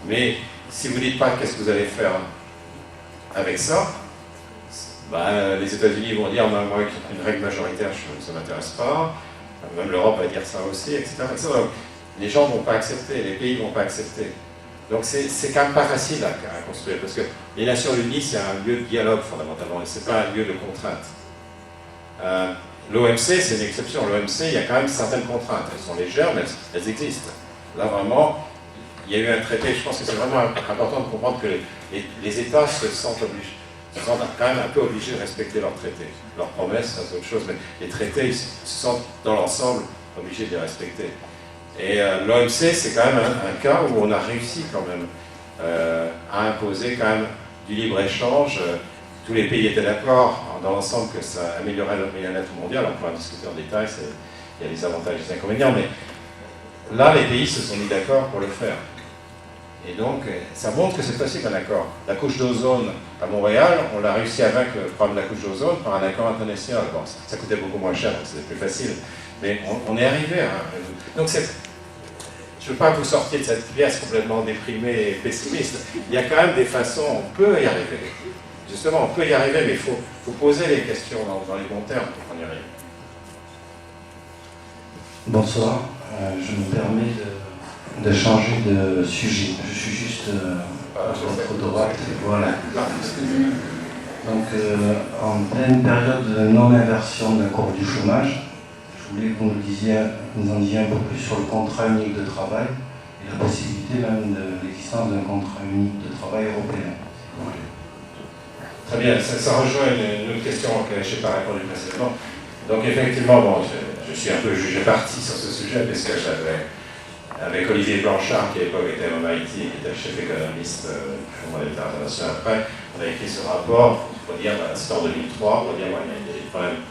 mais si vous ne dites pas qu'est-ce que vous allez faire avec ça, les États-Unis vont dire, moi, une règle majoritaire, ça ne m'intéresse pas. Même l'Europe va dire ça aussi, etc. Donc, les gens ne vont pas accepter, les pays ne vont pas accepter. Donc c'est quand même pas facile à construire, parce que les Nations Unies, c'est un lieu de dialogue fondamentalement, et ce n'est pas un lieu de contrainte. L'OMC, c'est une exception. L'OMC, il y a quand même certaines contraintes. Elles sont légères, mais elles existent. Là, vraiment, il y a eu un traité. Je pense que c'est vraiment important de comprendre que les États se sentent quand même un peu obligés de respecter leurs traités. Leurs promesses, ça c'est autre chose, mais les traités, ils se sentent dans l'ensemble obligés de les respecter. Et l'OMC, c'est quand même un cas où on a réussi quand même à imposer quand même du libre-échange. Tous les pays étaient d'accord dans l'ensemble que ça améliorait le bien-être mondial. On pourra discuter en détail, il y a des avantages et des inconvénients, mais là, les pays se sont mis d'accord pour le faire. Et donc, ça montre que c'est possible un accord. La couche d'ozone à Montréal, on a réussi à vaincre le problème de la couche d'ozone par un accord international. Bon, ça coûtait beaucoup moins cher, donc c'était plus facile. Mais on est arrivé à... Donc, je ne veux pas que vous sortiez de cette pièce complètement déprimée et pessimiste. Il y a quand même des façons, on peut y arriver. Justement, on peut y arriver, mais il faut poser les questions dans les bons termes pour qu'on y arrive.
Bonsoir, je me permets de changer de sujet. Je suis juste à votre droite, voilà. Donc, en pleine période de non-inversion de la courbe du chômage, je voulais que vous en disiez un peu plus sur le contrat unique de travail et la possibilité même de l'existence d'un contrat unique de travail européen.
Oui. Très bien, ça rejoint une autre question à laquelle je n'ai pas répondu précédemment. Donc effectivement, bon, je suis un peu jugé parti sur ce sujet, parce que j'avais, avec Olivier Blanchard, qui à l'époque était au MIT, qui était le chef économiste du Fonds monétaire international après, on a écrit ce rapport, pour dire, c'était en 2003, pour dire, il y a des problèmes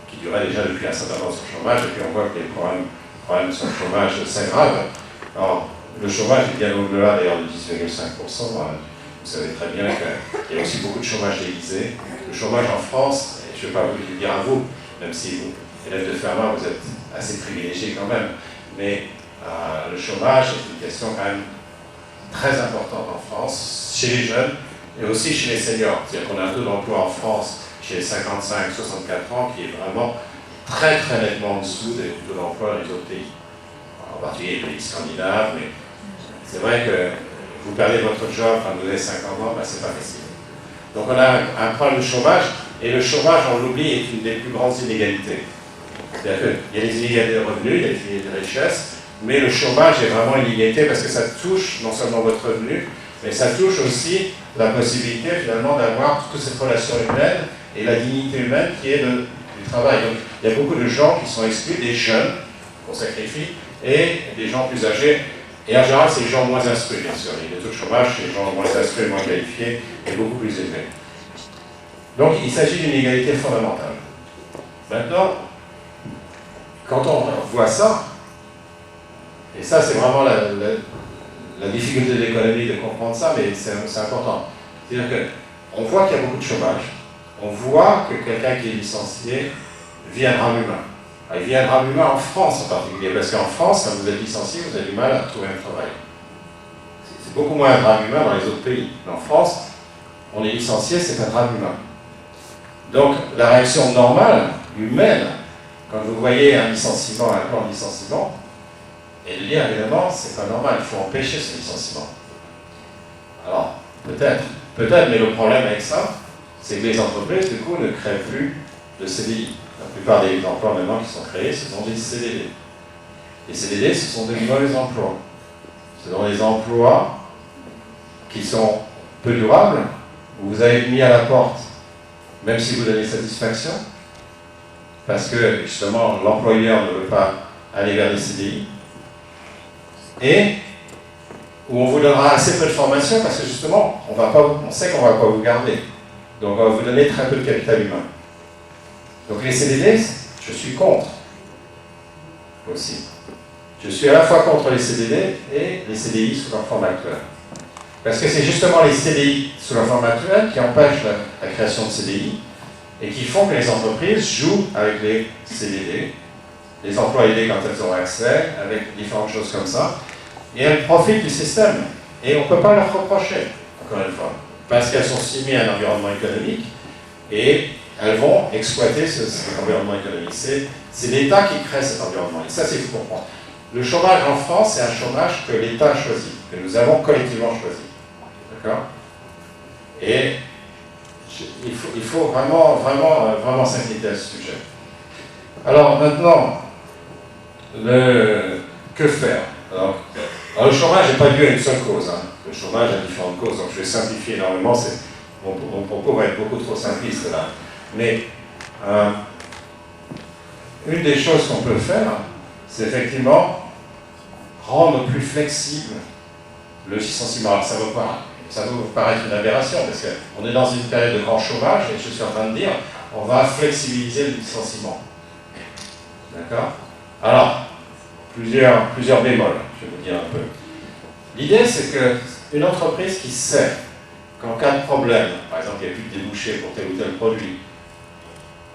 qui duraient déjà depuis un certain temps sur le chômage, et puis on voit que les problèmes sur le chômage s'aggravent. Alors, le chômage est bien au-delà d'ailleurs de 10,5%. Vous savez très bien qu'il y a aussi beaucoup de chômage déguisé. Le chômage en France, et je ne vais pas vous le dire à vous, même si vous, élèves de Fermat, vous êtes assez privilégiés quand même, mais le chômage est une question quand même très importante en France, chez les jeunes et aussi chez les seniors. C'est-à-dire qu'on a un taux d'emploi en France chez les 55-64 ans qui est vraiment très très nettement en dessous des taux d'emploi dans les autres pays. En particulier les pays scandinaves, mais c'est vrai que vous perdez votre job quand vous avez 50 ans, c'est pas facile. Donc on a un problème de chômage, et le chômage, on l'oublie, est une des plus grandes inégalités. C'est-à-dire qu'il y a des inégalités de revenus, il y a des inégalités de richesse, mais le chômage est vraiment une inégalité parce que ça touche non seulement votre revenu, mais ça touche aussi la possibilité finalement d'avoir toute cette relation humaine et la dignité humaine qui est du travail. Donc il y a beaucoup de gens qui sont exclus, des jeunes qu'on sacrifie, et des gens plus âgés. Et en général, c'est les gens moins instruits, bien sûr. Le taux de chômage chez les gens moins instruits, moins qualifiés, est beaucoup plus élevé. Donc, il s'agit d'une inégalité fondamentale. Maintenant, quand on voit ça, et ça, c'est vraiment la difficulté de l'économie de comprendre ça, mais c'est important. C'est-à-dire qu'on voit qu'il y a beaucoup de chômage. On voit que quelqu'un qui est licencié vit un drame humain. Il vit un drame humain en France en particulier, parce qu'en France, quand vous êtes licencié, vous avez du mal à trouver un travail. C'est beaucoup moins un drame humain dans les autres pays. Mais en France, on est licencié, c'est un drame humain. Donc, la réaction normale, humaine, quand vous voyez un licenciement, un plan de licenciement, et de dire évidemment, c'est pas normal, il faut empêcher ce licenciement. Alors, peut-être, mais le problème avec ça, c'est que les entreprises, du coup, ne créent plus de CDI. La plupart des emplois maintenant qui sont créés, ce sont des CDD. Les CDD, ce sont des mauvais emplois. Ce sont des emplois qui sont peu durables, où vous avez mis à la porte, même si vous donnez satisfaction, parce que justement l'employeur ne veut pas aller vers des CDI, et où on vous donnera assez peu de formation parce que justement on sait qu'on ne va pas vous garder, donc on va vous donner très peu de capital humain. Donc les CDD, je suis contre aussi. Je suis à la fois contre les CDD et les CDI sous leur forme actuelle. Parce que c'est justement les CDI sous leur forme actuelle qui empêchent la création de CDI et qui font que les entreprises jouent avec les CDD, les emplois aidés quand elles ont accès, avec différentes choses comme ça, et elles profitent du système. Et on ne peut pas leur reprocher, encore une fois, parce qu'elles sont soumises à un environnement économique et elles vont exploiter cet environnement économique. C'est l'État qui crée cet environnement. Et ça, c'est faut comprendre. Le chômage en France, c'est un chômage que l'État a choisi, que nous avons collectivement choisi. D'accord? Et il faut vraiment s'inquiéter à ce sujet. Alors maintenant, que faire? Alors, le chômage n'est pas dû à une seule cause. Hein. Le chômage a différentes causes, donc je vais simplifier énormément. Mon propos va être beaucoup trop simpliste là. Mais une des choses qu'on peut faire, c'est effectivement rendre plus flexible le licenciement. Alors, ça va vous paraître une aberration, parce qu'on est dans une période de grand chômage, et je suis en train de dire, on va flexibiliser le licenciement. D'accord? Alors, plusieurs bémols, je vais vous dire un peu. L'idée, c'est qu'une entreprise qui sait qu'en cas de problème, par exemple, il n'y a plus de débouchés pour tel ou tel produit,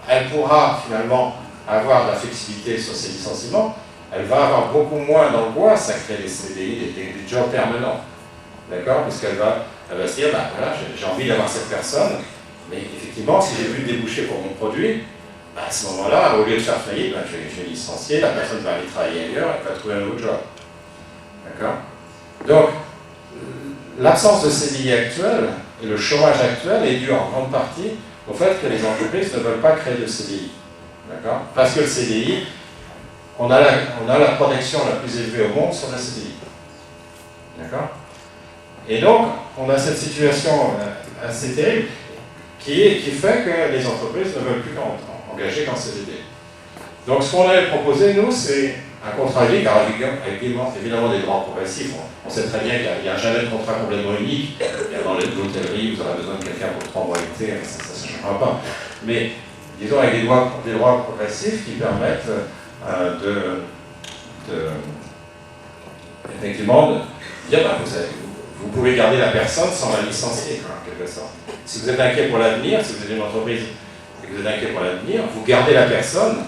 elle pourra finalement avoir de la flexibilité sur ses licenciements, elle va avoir beaucoup moins d'angoisse à créer des CDI, des jobs permanents. D'accord? Parce qu'elle va se dire, bah, voilà, j'ai envie d'avoir cette personne, mais effectivement, si j'ai plus de débouchés pour mon produit, bah, à ce moment-là, au lieu de faire faillite, bah, je vais licencier, la personne va aller travailler ailleurs, elle va trouver un nouveau job. D'accord? Donc, l'absence de CDI actuel et le chômage actuel est dû en grande partie au fait que les entreprises ne veulent pas créer de CDI. D'accord? Parce que le CDI, on a la protection la plus élevée au monde sur le CDI. D'accord? Et donc, on a cette situation assez terrible qui fait que les entreprises ne veulent plus engager qu'en CDD. Donc, ce qu'on avait proposé, nous, c'est un contrat unique, alors avec évidemment des droits progressifs. On sait très bien qu'il n'y a jamais de contrat complètement unique. Dans l'hôtellerie, vous aurez besoin de quelqu'un pour 3 mois d'été, ça ne changera pas. Mais, disons, avec des droits progressifs qui permettent effectivement, de dire, bah, vous pouvez garder la personne sans la licencier, en quelque sorte. Si vous êtes inquiet pour l'avenir, si vous êtes une entreprise et que vous êtes inquiet pour l'avenir, vous gardez la personne,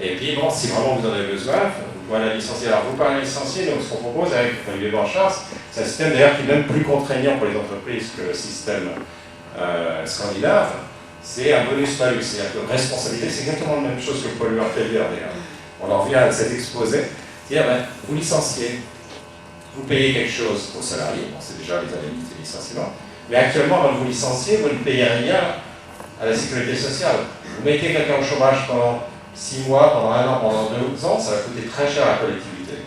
et puis bon, si vraiment vous en avez besoin, vous pouvez la licencier. Alors vous parlez de licencier, donc ce qu'on propose avec Olivier Blanchard, c'est un système d'ailleurs qui est même plus contraignant pour les entreprises que le système scandinave, c'est un bonus-malus, c'est-à-dire que responsabilité, c'est exactement la même chose que le pollueur-payeur d'ailleurs. On en revient à cet exposé, c'est-à-dire ben, vous licenciez, vous payez quelque chose aux salariés, bon, c'est déjà les indemnités de licenciement, mais actuellement, quand vous licenciez, vous ne payez rien à la sécurité sociale. Vous mettez quelqu'un au chômage pendant 6 mois, pendant 1 an, pendant 2 ans, ça va coûter très cher à la collectivité.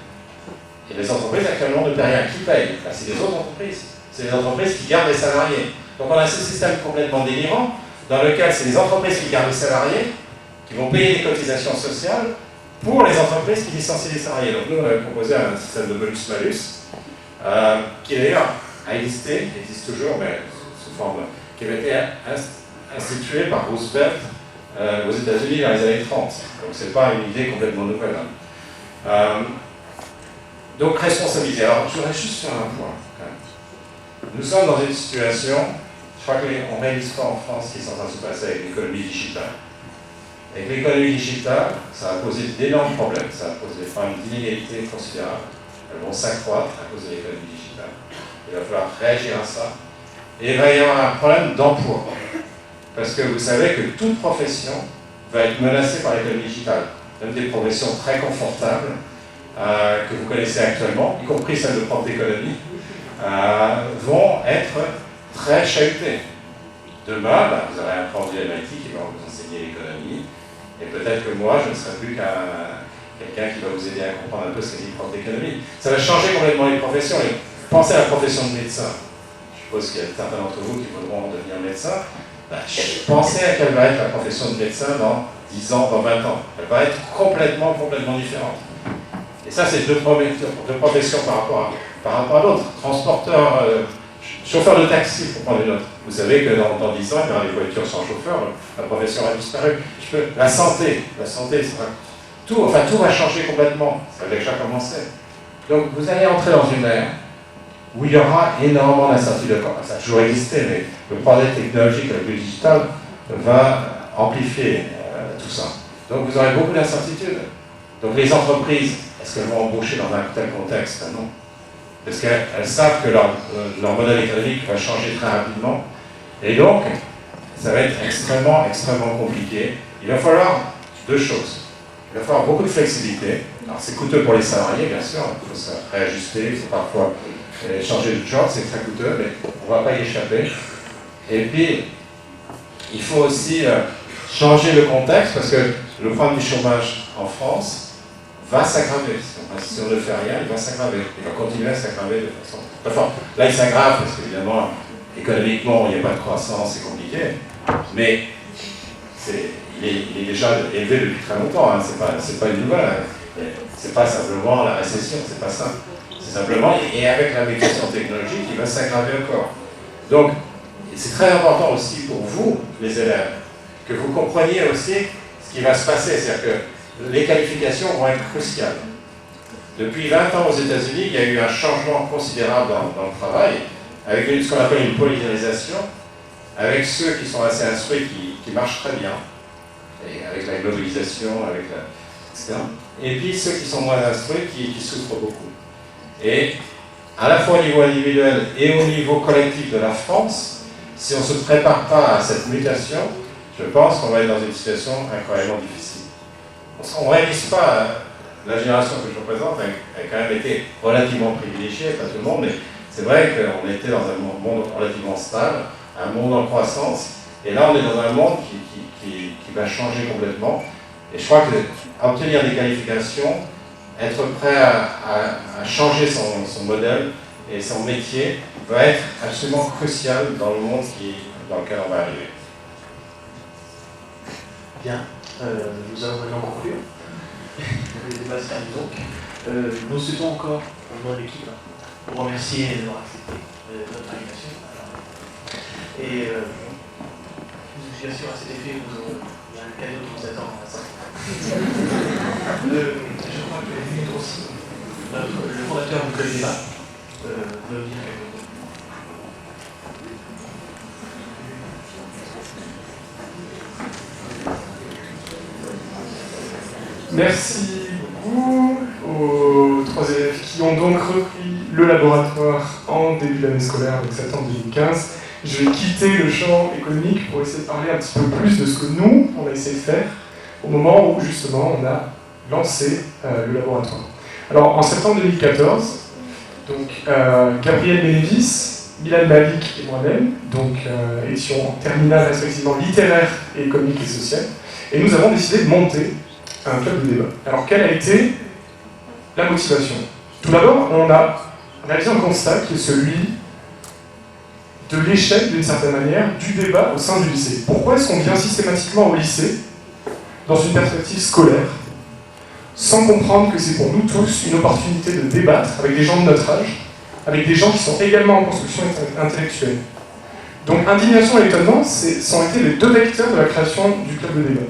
Et les entreprises actuellement ne paient rien. Qui paye? Ben, c'est les autres entreprises. C'est les entreprises qui gardent les salariés. Donc on a ce système complètement délirant, dans lequel c'est les entreprises qui gardent les salariés, qui vont payer les cotisations sociales, pour les entreprises qui licencient les salariés. Donc nous, on avait proposé un système de bonus-malus, qui d'ailleurs a existé, existe toujours, mais sous forme, qui avait été institué par Roosevelt aux États-Unis dans les années 30. Donc c'est pas une idée complètement nouvelle. Donc responsabilité. Alors je voudrais juste faire un point. Nous sommes dans une situation, je crois qu'on ne réalise pas en France ce qui est en train de se passer avec l'économie digitale. Avec l'économie digitale, ça a posé d'énormes problèmes, ça a posé des problèmes d'inégalité considérables. Elles vont s'accroître à cause de l'économie digitale. Il va falloir réagir à ça. Et il va y avoir un problème d'emploi. Parce que vous savez que toute profession va être menacée par l'économie digitale. Même des professions très confortables que vous connaissez actuellement, y compris celles de prof d'économie, vont être très chahutées. Demain, vous aurez un prof de MIT qui va vous enseigner l'économie. Et peut-être que moi, je ne serai plus quelqu'un qui va vous aider à comprendre un peu ce qu'est une prof d'économie. Ça va changer complètement les professions. Et pensez à la profession de médecin. Je suppose qu'il y a certains d'entre vous qui voudront devenir médecin. Pensez à quelle va être la profession de médecin dans 10 ans, dans 20 ans. Elle va être complètement différente. Et ça, c'est deux professions par rapport à l'autre. Transporteur, chauffeur de taxi, pour prendre une autre. Vous savez que dans 10 ans, il y aura des voitures sans chauffeur, la profession a disparu. La santé, tout va changer complètement. Ça a déjà commencé. Donc vous allez entrer dans une ère où il y aura énormément d'incertitudes. Ça a toujours existé, mais le progrès technologique avec le digital va amplifier tout ça. Donc vous aurez beaucoup d'incertitudes. Donc les entreprises, est-ce qu'elles vont embaucher dans un tel contexte? Non. Parce qu'elles savent que leur modèle économique va changer très rapidement. Et donc, ça va être extrêmement compliqué. Il va falloir deux choses. Il va falloir beaucoup de flexibilité. Alors c'est coûteux pour les salariés, bien sûr, il faut se réajuster, il faut parfois changer de job, c'est très coûteux, mais on ne va pas y échapper. Et puis, il faut aussi changer le contexte, parce que le problème du chômage en France va s'aggraver. Si on ne fait rien, il va s'aggraver. Il va continuer à s'aggraver de façon... Enfin, là, il s'aggrave, parce qu'évidemment, économiquement, il n'y a pas de croissance, c'est compliqué, mais il est déjà élevé depuis très longtemps, hein. C'est pas une nouvelle, hein. C'est pas simplement la récession, c'est pas ça. C'est simplement, et avec la migration technologique, il va s'aggraver encore. Donc, c'est très important aussi pour vous, les élèves, que vous compreniez aussi ce qui va se passer. C'est-à-dire que les qualifications vont être cruciales. Depuis 20 ans aux États-Unis, il y a eu un changement considérable dans le travail, avec ce qu'on appelle une polyarisation, avec ceux qui sont assez instruits, qui marchent très bien, et avec la globalisation, etc. Et puis ceux qui sont moins instruits, qui souffrent beaucoup. Et à la fois au niveau individuel et au niveau collectif de la France, si on ne se prépare pas à cette mutation, je pense qu'on va être dans une situation incroyablement difficile. On ne réalise pas, la génération que je représente a quand même été relativement privilégiée, pas tout le monde, mais c'est vrai qu'on était dans un monde relativement stable, un monde en croissance, et là on est dans un monde qui va changer complètement. Et je crois que obtenir des qualifications, être prêt à changer son modèle et son métier va être absolument crucial dans le monde dans lequel on va arriver.
Bien, nous allons maintenant conclure. Le débat se termine donc. Nous souhaitons encore, au nom de l'équipe, vous remercier d'avoir accepté notre invitation. Et bien sûr, à cet effet, il y a un cadeau qui vous attend à ça. Je crois que la minute aussi, le fondateur du Club Débat veut dire quelque chose.
Merci beaucoup aux trois élèves qui ont donc repris le laboratoire en début d'année scolaire, donc septembre 2015. Je vais quitter le champ économique pour essayer de parler un petit peu plus de ce que nous, on a essayé de faire au moment où justement on a lancé le laboratoire. Alors en septembre 2014, donc, Gabriel Bénévis, Milan Malik et moi-même étions en terminale respectivement littéraire et économique et sociale, et nous avons décidé de monter un club de débat. Alors quelle a été la motivation? Tout d'abord, on a réalisé un constat qui est celui de l'échec, d'une certaine manière, du débat au sein du lycée. Pourquoi est-ce qu'on vient systématiquement au lycée, dans une perspective scolaire, sans comprendre que c'est pour nous tous une opportunité de débattre avec des gens de notre âge, avec des gens qui sont également en construction intellectuelle? Donc indignation et étonnement sont été les deux vecteurs de la création du club de débat.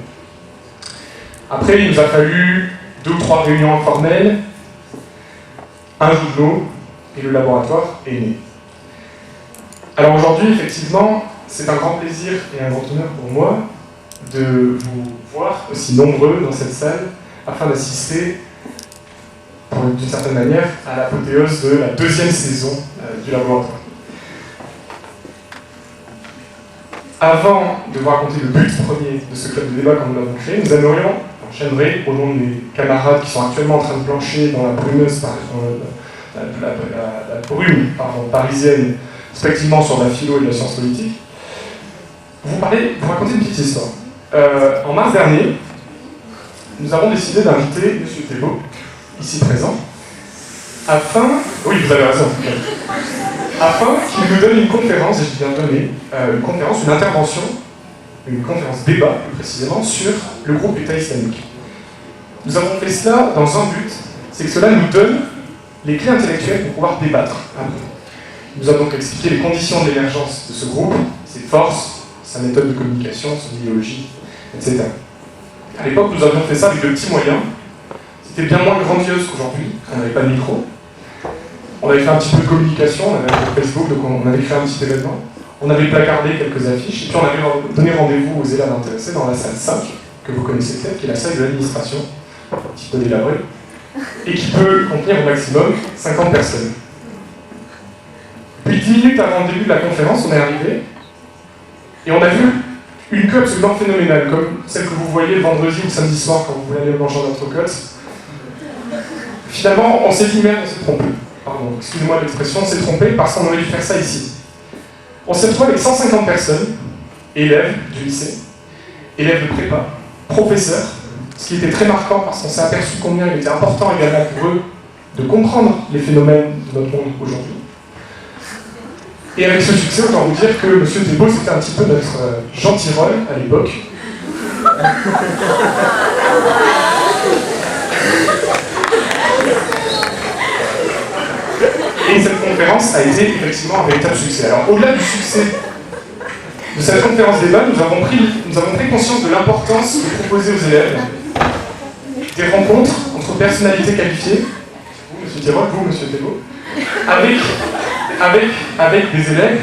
Après, il nous a fallu 2 ou 3 réunions informelles, un joujou, et le laboratoire est né. Alors aujourd'hui, effectivement, c'est un grand plaisir et un grand honneur pour moi de vous voir aussi nombreux dans cette salle afin d'assister, d'une certaine manière, à l'apothéose de la 2e saison du laboratoire. Avant de vous raconter le but premier de ce club de débat comme nous l'avons créé, j'aimerais, au nom de mes camarades qui sont actuellement en train de plancher dans la brumeuse, la brume parisienne, respectivement sur la philo et la science politique, vous raconter une petite histoire. En mars dernier, nous avons décidé d'inviter M. Thébault, ici présent, afin qu'il nous donne une conférence, et je viens de donner une conférence, une intervention une conférence débat, plus précisément, sur le groupe État islamique. Nous avons fait cela dans un but, c'est que cela nous donne les clés intellectuelles pour pouvoir débattre. Nous avons donc expliqué les conditions de l'émergence de ce groupe, ses forces, sa méthode de communication, son idéologie, etc. À l'époque, nous avions fait ça avec de petits moyens. C'était bien moins grandiose qu'aujourd'hui, on n'avait pas de micro. On avait fait un petit peu de communication, on avait un groupe Facebook, donc on avait créé un petit événement. On avait placardé quelques affiches, et puis on avait donné rendez-vous aux élèves intéressés dans la salle 5, que vous connaissez peut-être, qui est la salle de l'administration, un petit peu délabrée, et qui peut contenir au maximum 50 personnes. Puis 10 minutes avant le début de la conférence, on est arrivé, et on a vu une queue absolument phénoménale, comme celle que vous voyez le vendredi ou le samedi soir quand vous voulez aller manger en entrecôte. Finalement, on s'est dit, merde, on s'est trompé. Pardon, excusez-moi l'expression, on s'est trompé parce qu'on aurait dû faire ça ici. On s'est retrouvé avec 150 personnes, élèves du lycée, élèves de prépa, professeurs, ce qui était très marquant parce qu'on s'est aperçu combien il était important également pour eux de comprendre les phénomènes de notre monde aujourd'hui. Et avec ce succès, autant vous dire que M. Thébault, c'était un petit peu notre Jean Tirole à l'époque. Et cette conférence a été effectivement un véritable succès. Alors, au-delà du succès de cette conférence débat, nous avons pris conscience de l'importance de proposer aux élèves des rencontres entre personnalités qualifiées, vous, M. Tirole, vous, M. Thébault, avec des élèves,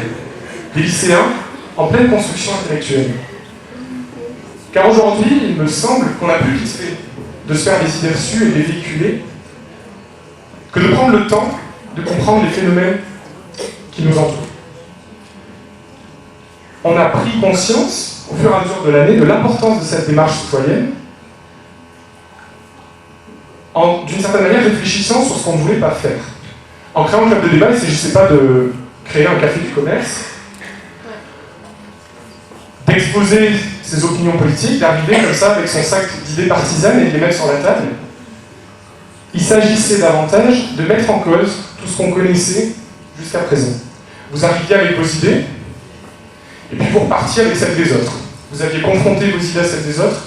des lycéens, en pleine construction intellectuelle. Car aujourd'hui, il me semble qu'on n'a plus vite fait de se faire des idées reçues et de les véhiculer, que de prendre le temps de comprendre les phénomènes qui nous entourent. On a pris conscience, au fur et à mesure de l'année, de l'importance de cette démarche citoyenne, en, d'une certaine manière, réfléchissant sur ce qu'on ne voulait pas faire. En créant un club de débat, il ne s'agissait pas de créer un café du commerce, d'exposer ses opinions politiques, d'arriver comme ça avec son sac d'idées partisanes et de les mettre sur la table. Il s'agissait davantage de mettre en cause tout ce qu'on connaissait jusqu'à présent. Vous arriviez avec vos idées, et puis vous repartiez avec celles des autres. Vous aviez confronté vos idées à celles des autres,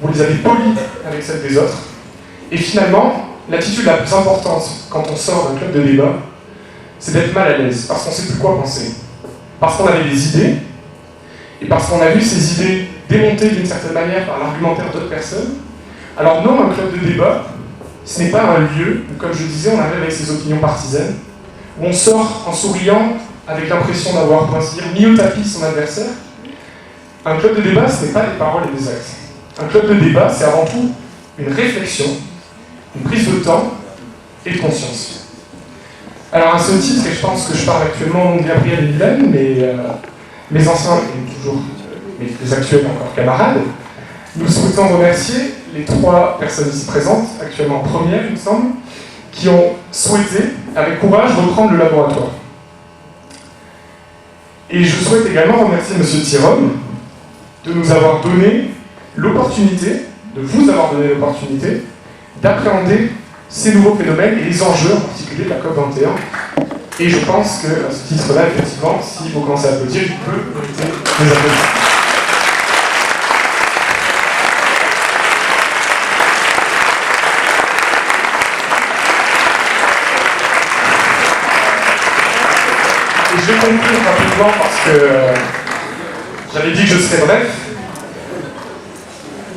vous les avez polies avec celles des autres, et finalement, l'attitude la plus importante quand on sort d'un club de débat, c'est d'être mal à l'aise, parce qu'on ne sait plus quoi penser. Parce qu'on avait des idées, et parce qu'on a vu ces idées démontées d'une certaine manière par l'argumentaire d'autres personnes. Alors non, un club de débat, ce n'est pas un lieu où, comme je disais, on arrive avec ses opinions partisanes, où on sort en souriant avec l'impression d'avoir, pour ainsi dire, mis au tapis son adversaire. Un club de débat, ce n'est pas des paroles et des actes. Un club de débat, c'est avant tout une réflexion, une prise de temps et de conscience. Alors à ce titre, et je pense que je parle actuellement au nom de Gabriel et Mylène, mais mes anciens et toujours mes actuels encore camarades, nous souhaitons remercier les 3 personnes ici présentes, actuellement premières il me semble, qui ont souhaité, avec courage, reprendre le laboratoire. Et je souhaite également remercier M. Tirole de nous avoir donné l'opportunité, de vous avoir donné l'opportunité, d'appréhender ces nouveaux phénomènes et les enjeux en particulier de la COP21. Et je pense qu'à ce titre-là, effectivement, si vous commencez à applaudir, il peut mériter des applaudissements. Et je vais conclure rapidement parce que j'avais dit que je serais bref.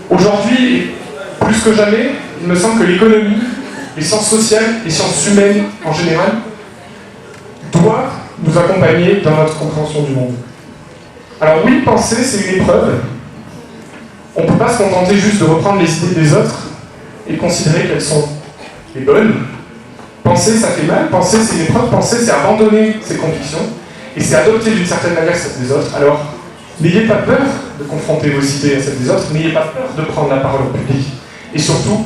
Aujourd'hui, plus que jamais, il me semble que l'économie, les sciences sociales, les sciences humaines en général, doivent nous accompagner dans notre compréhension du monde. Alors oui, penser, c'est une épreuve. On ne peut pas se contenter juste de reprendre les idées des autres et considérer qu'elles sont les bonnes. Penser, ça fait mal. Penser, c'est une épreuve. Penser, c'est abandonner ses convictions. Et c'est adopter d'une certaine manière celles des autres. Alors, n'ayez pas peur de confronter vos idées à celles des autres. N'ayez pas peur de prendre la parole au public. Et surtout,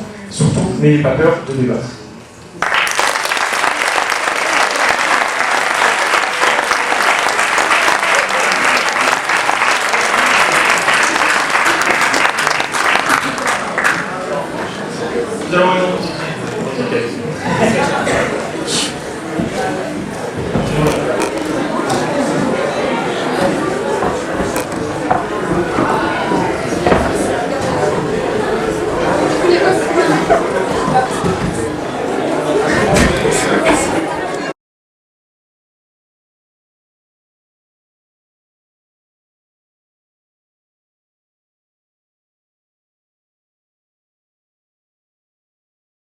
n'ayez pas peur de débattre. Nous allons maintenant continuer.